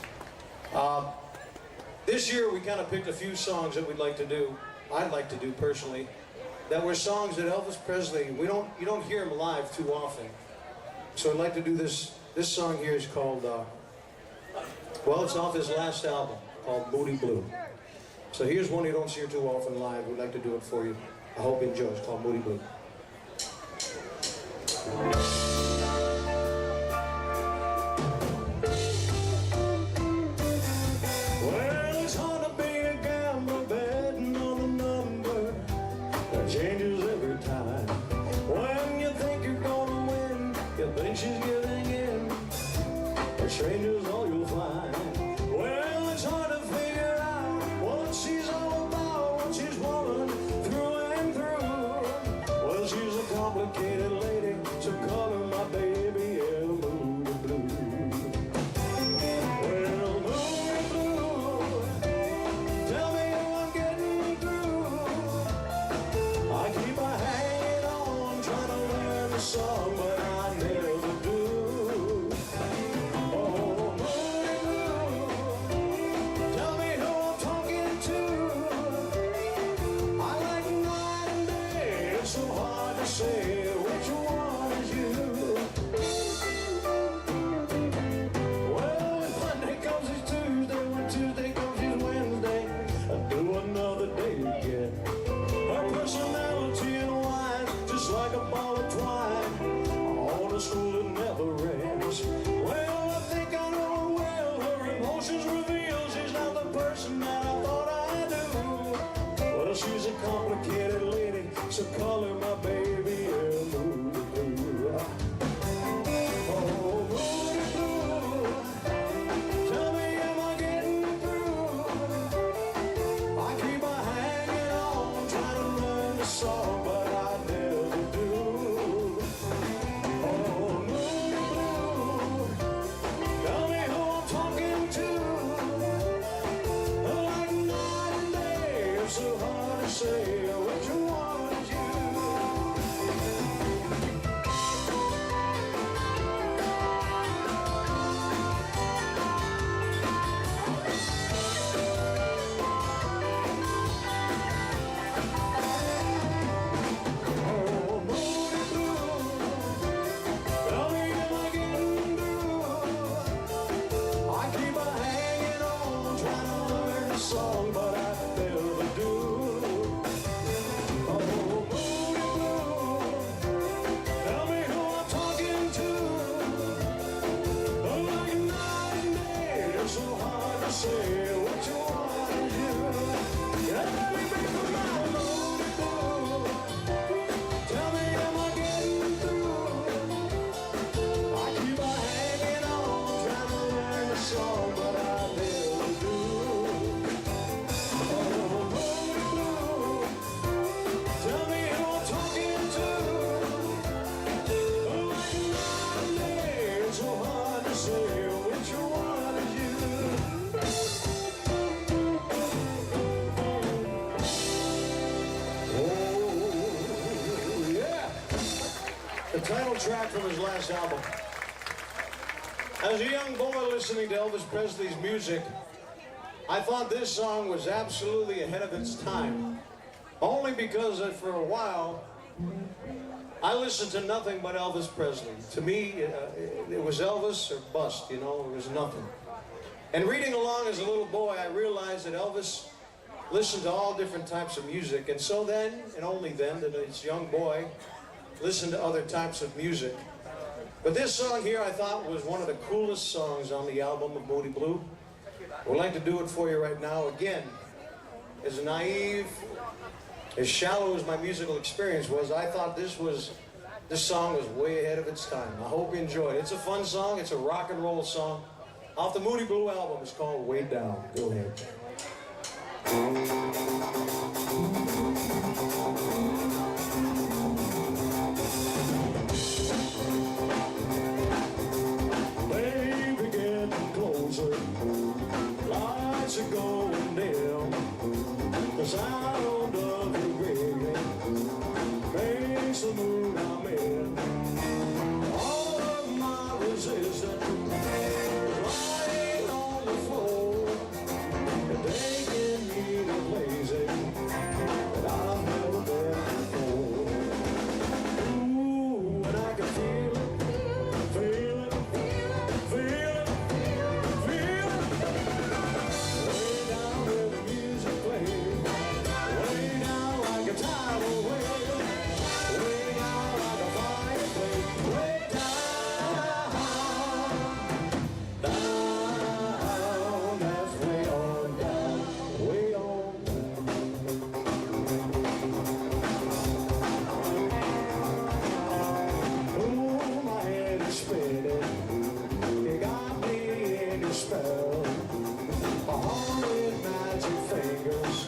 This year we kind of picked a few songs that we'd like to do, I'd like to do personally, that were songs that Elvis Presley, you don't hear him live too often. So I'd like to do this. This song here is called, well, it's off his last album called Moody Blue. So here's one you don't hear too often live. We'd like to do it for you. I hope you enjoy. It's called Moody Blue. Strangers all you'll find. Well, it's hard to figure out what she's all about, what she's woman through and through. Well, she's a complicated lady, so call her my baby, yeah, Moody Blue. Well, Moody Blue, tell me who I'm getting through. I keep on hanging on, trying to learn the song, but I never do. Say which one is you? Well, when Monday comes it's Tuesday, when Tuesday comes it's Wednesday, I do another day again. Her personality and wine, just like a ball of twine, all the school it never ends. Well, I think I know her well, her emotions reveal she's not the person that I thought I knew. Well, she's a complicated lady, so call her my baby. Title track from his last album. As a young boy listening to Elvis Presley's music, I thought this song was absolutely ahead of its time. Only because for a while, I listened to nothing but Elvis Presley. To me, it was Elvis or bust, you know, it was nothing. And reading along as a little boy, I realized that Elvis listened to all different types of music. And so then, and only then, that this young boy listened to other types of music. But this song here I thought was one of the coolest songs on the album of Moody Blue. We'd like to do it for you right now. Again, as naive, as shallow as my musical experience was, I thought this song was way ahead of its time. I hope you enjoyed it. It's a fun song. It's a rock and roll song. Off the Moody Blue album. It's called Way Down. Go ahead. Baby, getting closer. Lights are going dim. The sound of the wiggling makes the mood I'm in. All of my resistance lying on the floor and taking me to places that I've never been before. Ooh, and I can feel it, feel it, feel it, feel it. Way down where the music plays, way down like a tidal wave, way down like a fireplace, way down, down, that's way on down, way on down. Ooh, my head is spinning, you got me in your spell. My heart with magic fingers,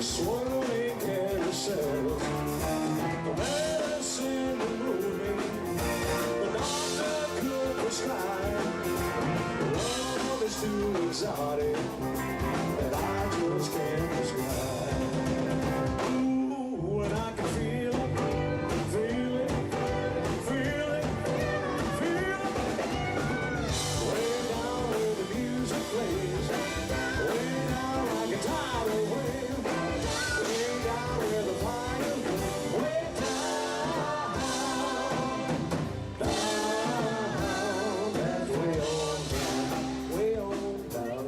swirling carousels. The medicine that moved me, the doctor could prescribe. Love is too exotic that I just can't describe. Ooh, and I can feel it, feel it, feel it, feel it. Way down where the music plays, way down like a tidal wave, way down where the fire goes, way down, down, that's way on down, way on down.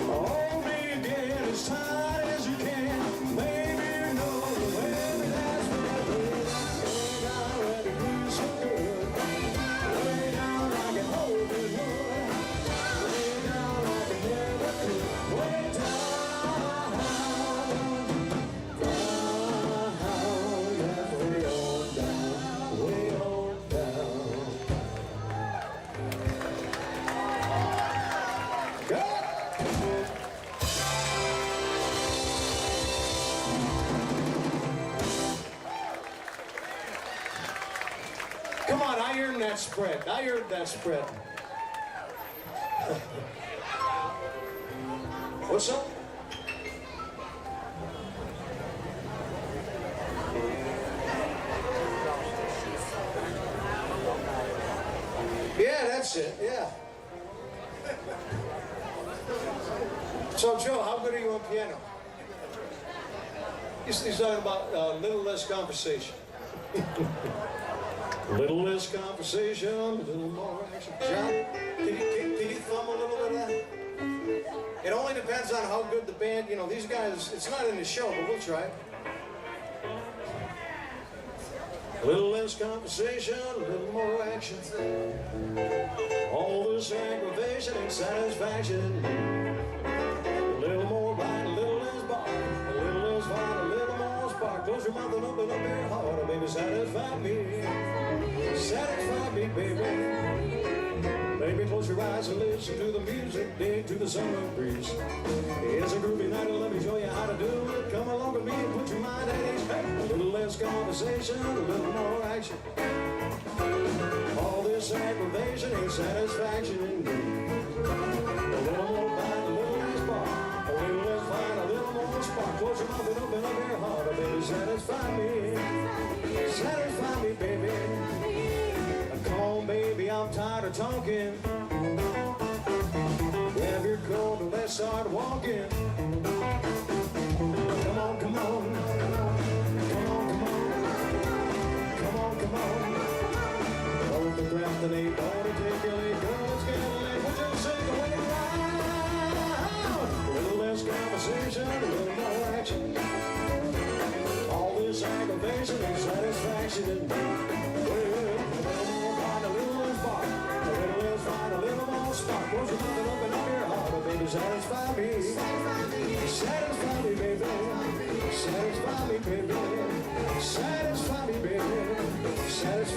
Hold me again as tight as you can, baby, you know the way that's right. Way down where the feels so good, way down like it always would, way down like it never could, way down, down, that's way on down, way on down. Good. Come on, I earned that spread. I earned that spread. What's up? Yeah, that's it. Yeah. So, Joe, how good are you on piano? He's talking about a little less conversation. A little less conversation, a little more action. John, can you thumb a little bit of that? It only depends on how good the band, you know, these guys, it's not in the show, but we'll try. A little less conversation, a little more action. All this aggravation and satisfaction. A little more bite, a little less bark. A little less fight, a little more spark. Close your mouth and open up your heart. Oh, baby, satisfy me. Satisfy me, baby. Baby, close your eyes and listen to the music. Dig to the summer breeze. It's a groovy night and let me show you how to do it. Come along with me and put your mind at ease. A little less conversation, a little more action. All this aggravation and satisfaction. A little more bite, a little less bark. A little less fight, a little more spark. Close your mouth and open up your heart. Oh, baby, satisfy me. Satisfy me, baby. Come on, baby, I'm tired of talking. Grab your coat and let's start walking. Come on, come on. Come on, come on. Come on, come on. Hold the breath and ain't particularly good. Let's get late. We'll just sing away loud. A little less conversation, a little more action. All this aggravation and satisfaction. Satisfy me, satisfy me, baby. Satisfy me, baby. Satisfy me, baby. Satisfy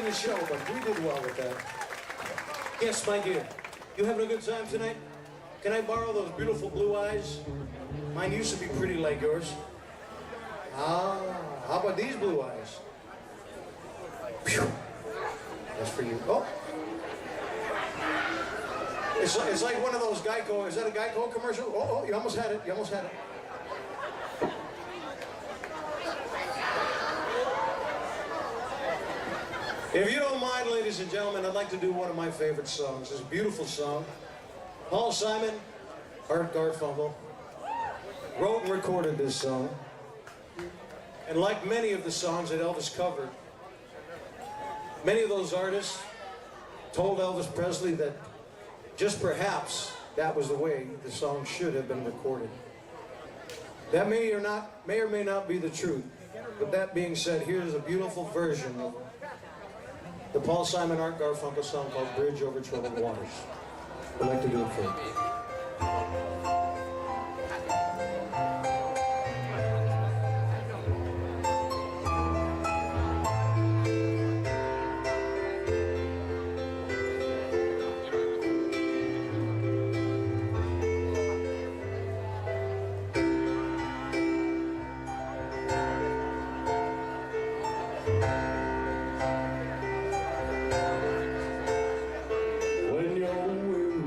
the show, but we did well with that. Yes, my dear. You having a good time tonight? Can I borrow those beautiful blue eyes? Mine used to be pretty like yours. Ah, how about these blue eyes? Phew. That's for you. Oh. It's like one of those Geico. Is that a Geico commercial? Oh, you almost had it. You almost had it. If you don't mind, ladies and gentlemen, I'd like to do one of my favorite songs. It's a beautiful song. Paul Simon, Art Garfunkel, wrote and recorded this song. And like many of the songs that Elvis covered, many of those artists told Elvis Presley that just perhaps that was the way the song should have been recorded. That may or may not be the truth. But that being said, here's a beautiful version of the Paul Simon Art Garfunkel song called Bridge Over Troubled Waters. I'd like to do it for you. When you're weary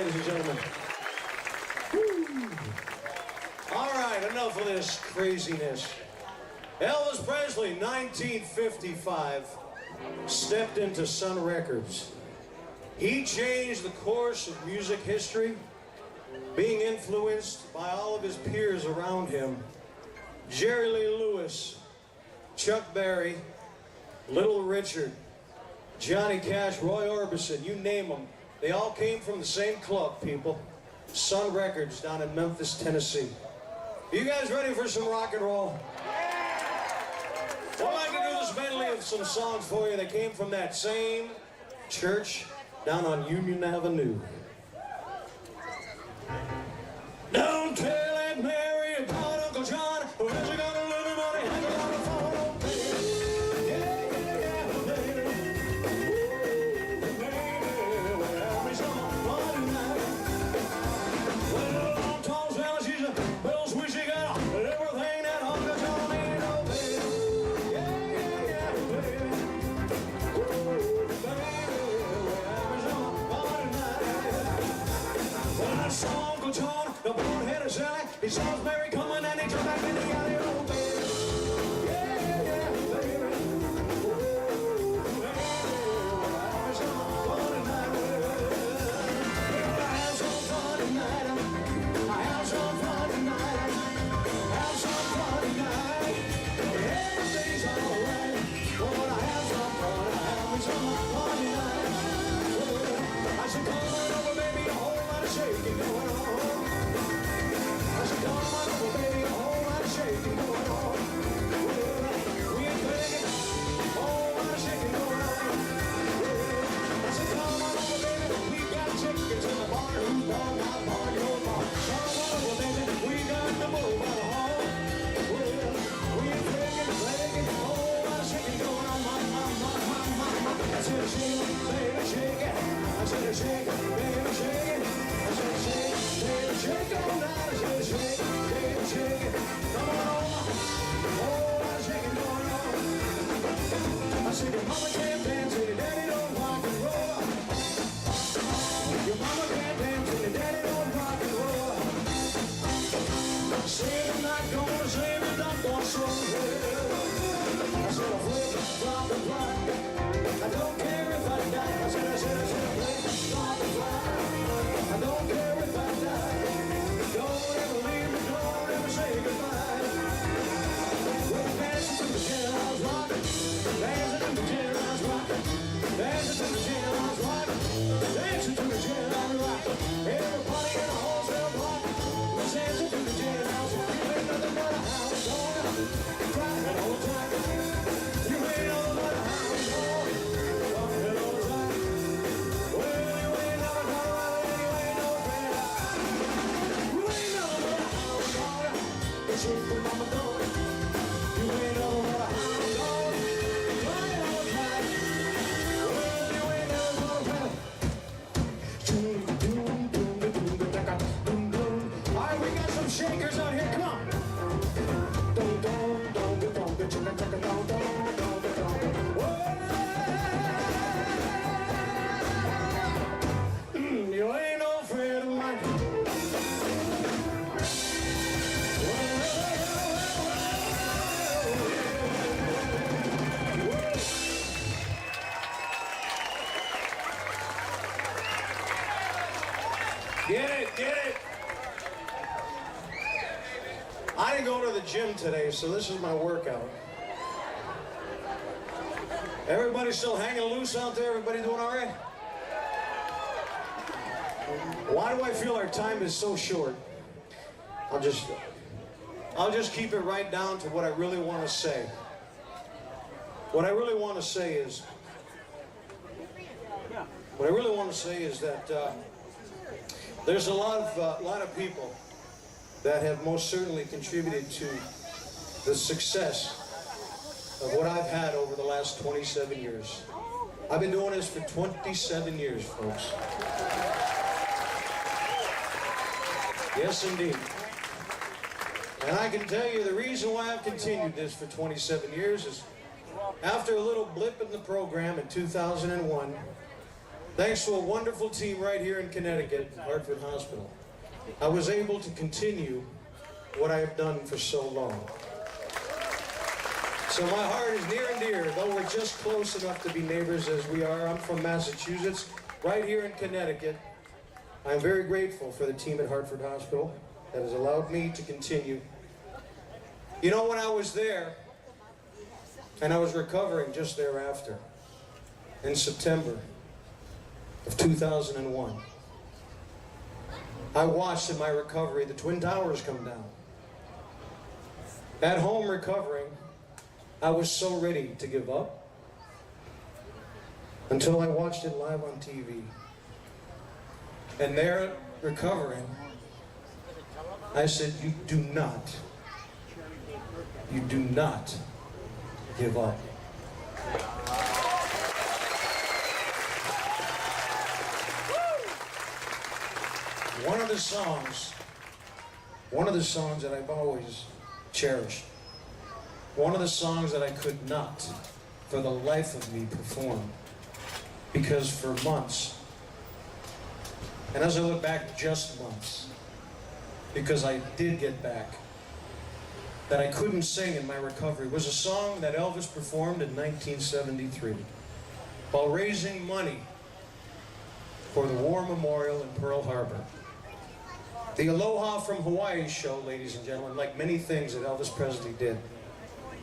ladies and gentlemen. Woo. All right, enough of this craziness. Elvis Presley, 1955, stepped into Sun Records. He changed the course of music history, being influenced by all of his peers around him. Jerry Lee Lewis, Chuck Berry, Little Richard, Johnny Cash, Roy Orbison, you name them. They all came from the same club, people. Sun Records down in Memphis, Tennessee. Are you guys ready for some rock and roll? Well, I can do this medley of some songs for you that came from that same church down on Union Avenue. Don't tell Aunt Mary about Uncle John, where's he gonna live and money, have a lot of fun, oh baby. Yeah, yeah, yeah, baby. Ooh, baby, well, have me some fun tonight. Well, Aunt Tom's Valley, she's a Bill Sweet, she got everything that Uncle John needed, oh baby. Yeah, yeah, yeah, baby. Ooh, baby, well, have me some fun tonight. Well, I saw Uncle John, the boneheaded Sally, he saw his Mary coming and he turned back in the alley, oh baby. Yeah, yeah, yeah, baby. Ooh, baby, well, have me some fun tonight. Well, I have some fun tonight. I have some fun tonight. Have some fun tonight. Everything's alright. Well, I have some fun. I have me some fun tonight. Well, I said, come on over, baby, a whole lot of shaking going on. I said, come on over, baby, a whole lot of shaking going on. Well, we ain't begging, a whole lot of shaking going on. Well, I said, come on over, baby, we got chickens in the barn. Who's barn, my barn, your barn. Come on over, baby, we got the bull by the horn. Well, we ain't begging, a whole lot of shaking going on. I said, shake it, baby, shake it. I said, shake it, baby, shake it. I said, shake it, baby, shake it all night. I said, shake it, baby, shake it. Come on over. Oh, I'm shaking going on. I said, your mama can't dance and your daddy don't rock and roll. Your mama can't dance and your daddy don't rock and roll. Say I'm not gonna save it, I'm gonna slow it. I said, I flip, flop, and fly. I don't care if I die. I said, flip, flop, and fly. I don't care if I die. Don't ever leave me, don't ever say goodbye. We're dancing to the jailhouse rock. Dancing to the jailhouse rock. Dancing to the jailhouse rock. Dancing to the jailhouse rock. Everybody in the wholesale block. We're dancing to the jailhouse rock. You ain't nothing but a house dog. Crying all the time. You ain't nothing but a house dog. Crying all the time. Well, you ain't never got around and you ain't no friend. You ain't nothing but a house dog. The shit from mama dog. You ain't nothing but a house dog. Crying all the time. Well, you ain't never got around. Doom, doom, doom, doom, doom, doom. All right, we got some shakers out here. Come on. Dum, dum, dum, dum, dum, dum, dum, dum, dum, dum, dum. Well, you ain't no friend of mine. Get it, get it. I didn't go to the gym today, so this is my workout. Everybody still hanging loose out there? Everybody doing all right? Why do I feel our time is so short? I'll just keep it right down to what I really want to say. What I really want to say is that there's a lot of people that have most certainly contributed to the success of what I've had over the last 27 years. I've been doing this for 27 years, folks. Yes, indeed. And I can tell you the reason why I've continued this for 27 years is after a little blip in the program in 2001, Thanks to a wonderful team right here in Connecticut, Hartford Hospital, I was able to continue what I have done for so long. So my heart is near and dear, though we're just close enough to be neighbors as we are. I'm from Massachusetts, right here in Connecticut. I'm very grateful for the team at Hartford Hospital that has allowed me to continue. You know, when I was there, and I was recovering just thereafter, in September of 2001, I watched in my recovery the Twin Towers come down. At home recovering, I was so ready to give up until I watched it live on TV. And there, recovering, I said, you do not give up. One of the songs that I've always cherished, one of the songs that I could not, for the life of me, perform, because for months, and as I look back, just months, because I did get back, that I couldn't sing in my recovery, was a song that Elvis performed in 1973 while raising money for the War Memorial in Pearl Harbor. The Aloha from Hawaii show, ladies and gentlemen, like many things that Elvis Presley did,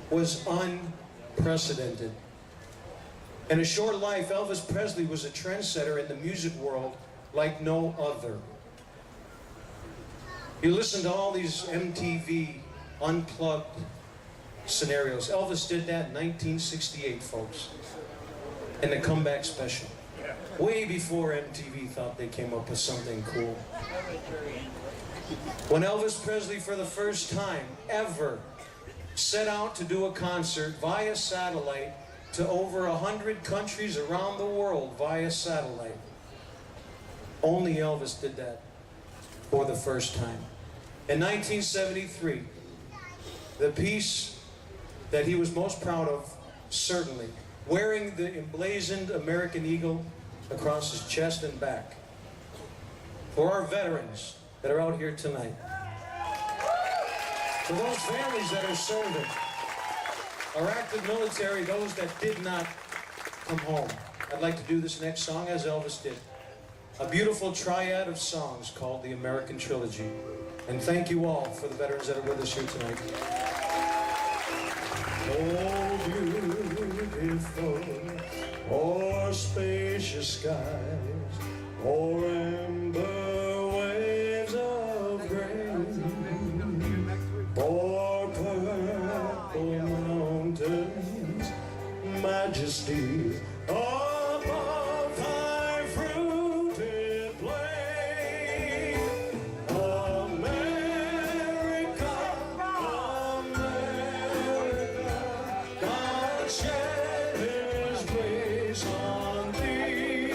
was unprecedented. In a short life, Elvis Presley was a trendsetter in the music world like no other. You listen to all these MTV unplugged scenarios. Elvis did that in 1968, folks, in the comeback special. Way before MTV thought they came up with something cool. When Elvis Presley, for the first time ever, set out to do a concert via satellite to over 100 countries around the world via satellite, only Elvis did that for the first time. In 1973, the piece that he was most proud of, certainly, wearing the emblazoned American eagle across his chest and back, for our veterans that are out here tonight, for those families that are serving, our active military, those that did not come home. I'd like to do this next song as Elvis did, a beautiful triad of songs called the American Trilogy. And thank you all for the veterans that are with us here tonight. Oh, beautiful, or spacious skies, or amber waves of grain, or purple mountains, majesty above thy fruited plain. America, America, God shed his grace on thee,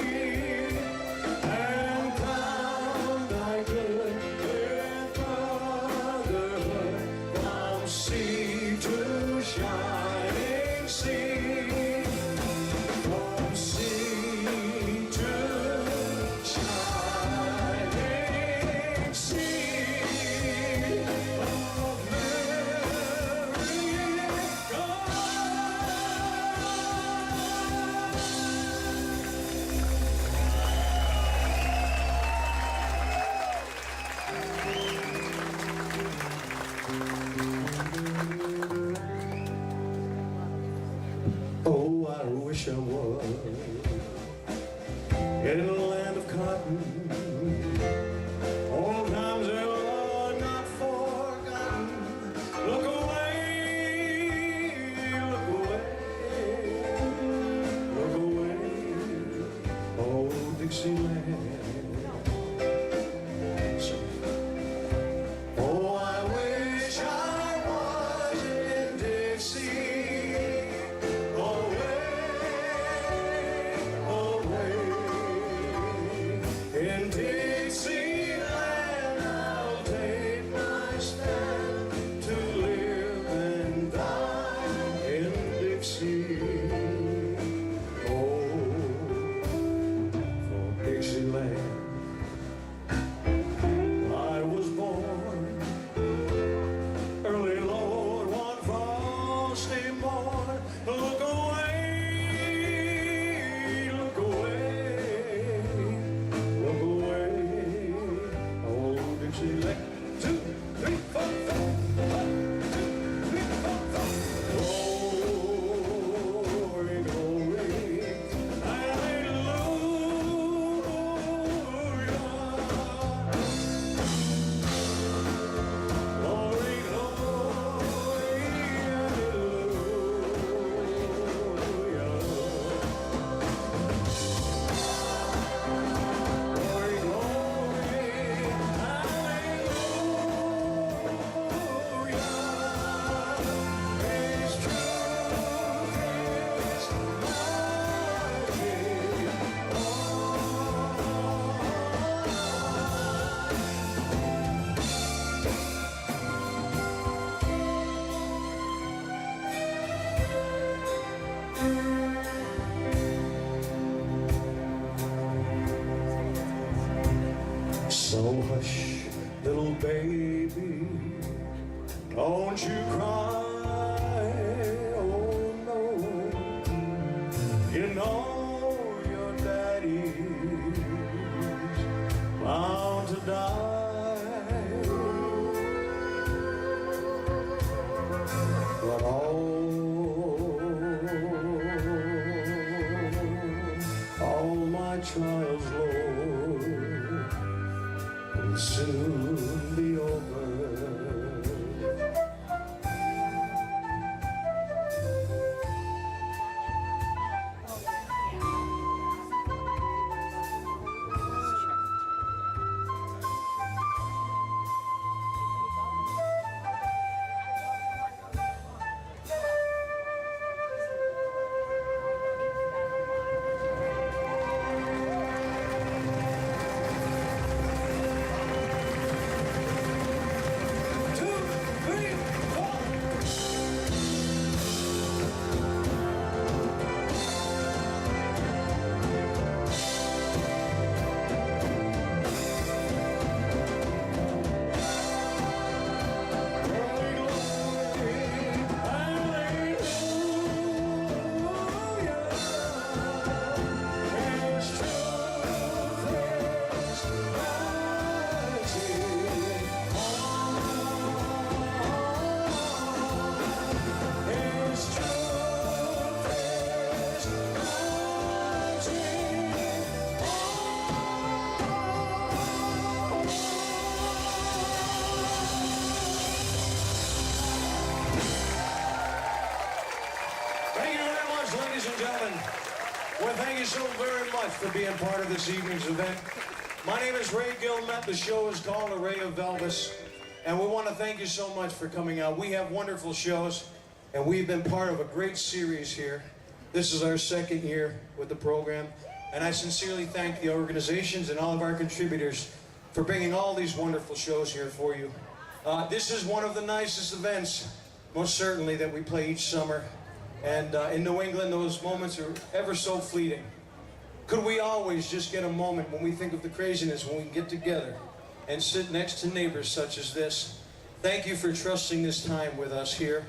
and crown thy good with brotherhood from sea to shining sea, from sea to shining sea of Oh, I wish I was in a land of cotton. Old times they are not forgotten. Look away, look away, look away. Oh, Dixieland. Oh, I wish I was in Dixie. Away, away, Don't you cry, oh no. You know your daddy's bound to die. But all my trials, Lord, will soon be over. Ladies and gentlemen, well, thank you so very much for being part of this evening's event. My name is Ray Gilmet. The show is called A-Ray of Elvis, and we want to thank you so much for coming out. We have wonderful shows, and we've been part of a great series here. This is our second year with the program, and I sincerely thank the organizations and all of our contributors for bringing all these wonderful shows here for you. This is one of the nicest events, most certainly, that we play each summer. And in New England, those moments are ever so fleeting. Could we always just get a moment when we think of the craziness, when we get together and sit next to neighbors such as this? Thank you for trusting this time with us here.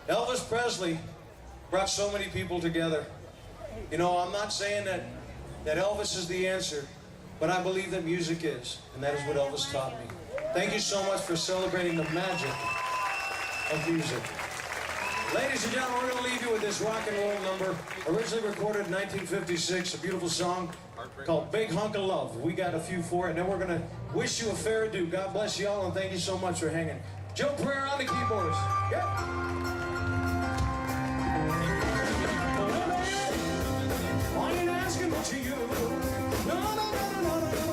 Elvis Presley brought so many people together. You know, I'm not saying that Elvis is the answer, but I believe that music is, and that is what Elvis taught me. Thank you so much for celebrating the magic of music. Ladies and gentlemen, we're going to leave you with this rock and roll number, originally recorded in 1956, a beautiful song called Big Hunk of Love. We got a few for it, and then we're going to wish you a fair adieu. God bless you all, and thank you so much for hanging. Joe Prayer on the keyboards. Yep. I ain't asking what you do. No,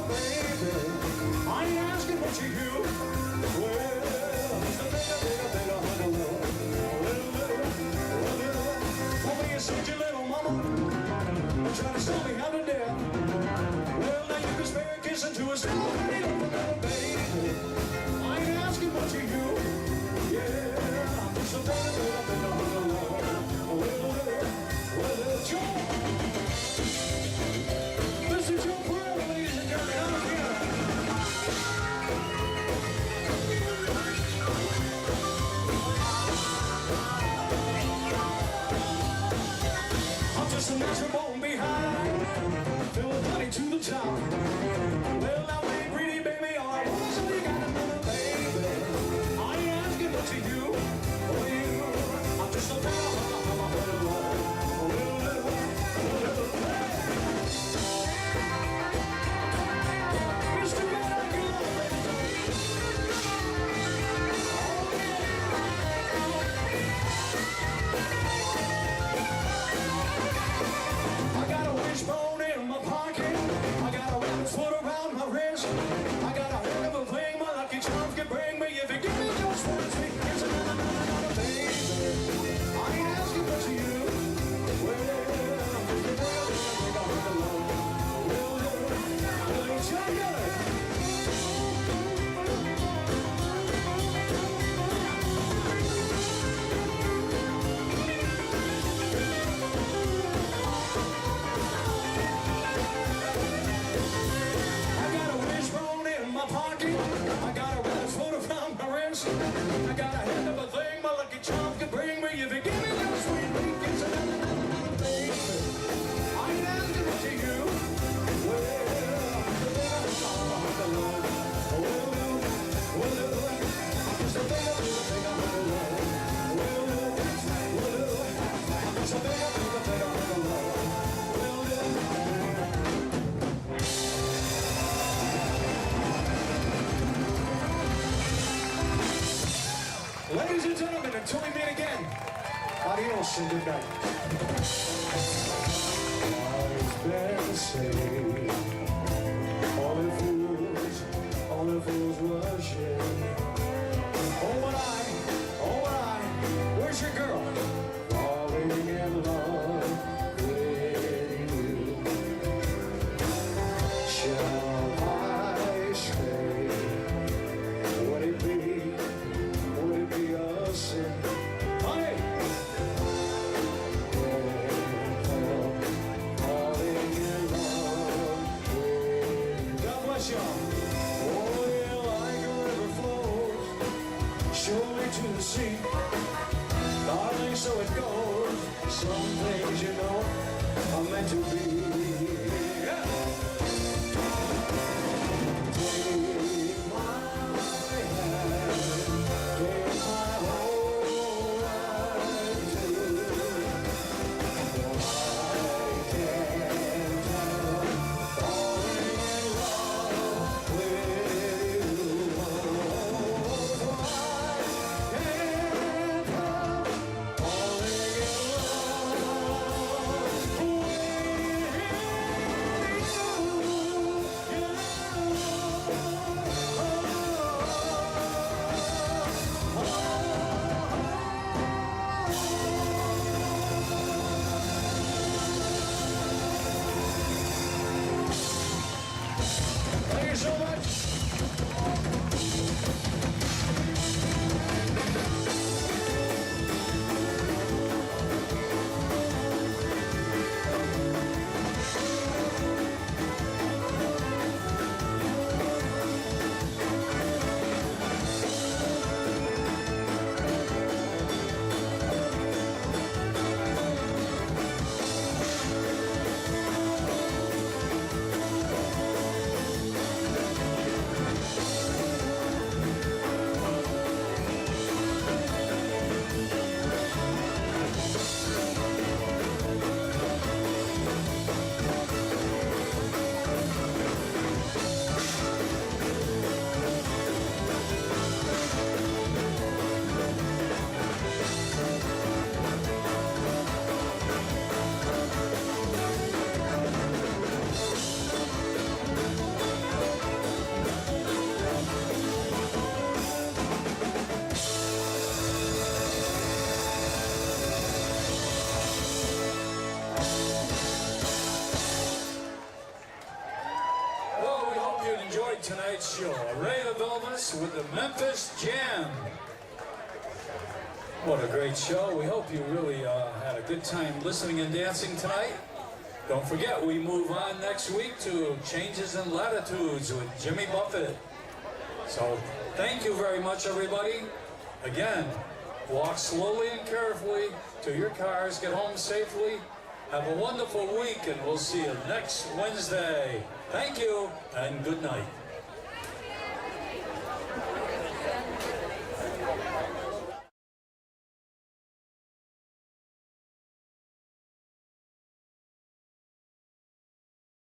baby. I ain't asking what you do. Well, it's a big hunk of love. Such a little mama, I'm trying to show me how to death. Well, now you can spare a kiss into a little baby. I ain't asking what you do, yeah. gentlemen, until we meet again, adios and good night. I've been saved. All the fools rush in. Oh, where's your girl? Falling in love with you. Shall I stay? Would it be a sin? Honey! Falling in love with you. God bless y'all. Oh, yeah, like a river flows surely to the sea. Darling, so it goes. Some things, you know, are meant to be. Yeah. Take my hand, take my whole life too. I can't help falling in love with you. I can't help falling in love with Thank you so much. Well, we hope you enjoyed tonight's show. A-Ray of Elvis with the Memphis Jam. What a great show. We hope you really had a good time listening and dancing tonight. Don't forget, we move on next week to Changes in Latitudes with Jimmy Buffett. So thank you very much, everybody. Again, walk slowly and carefully to your cars. Get home safely. Have a wonderful week, and we'll see you next Wednesday. Thank you, and good night.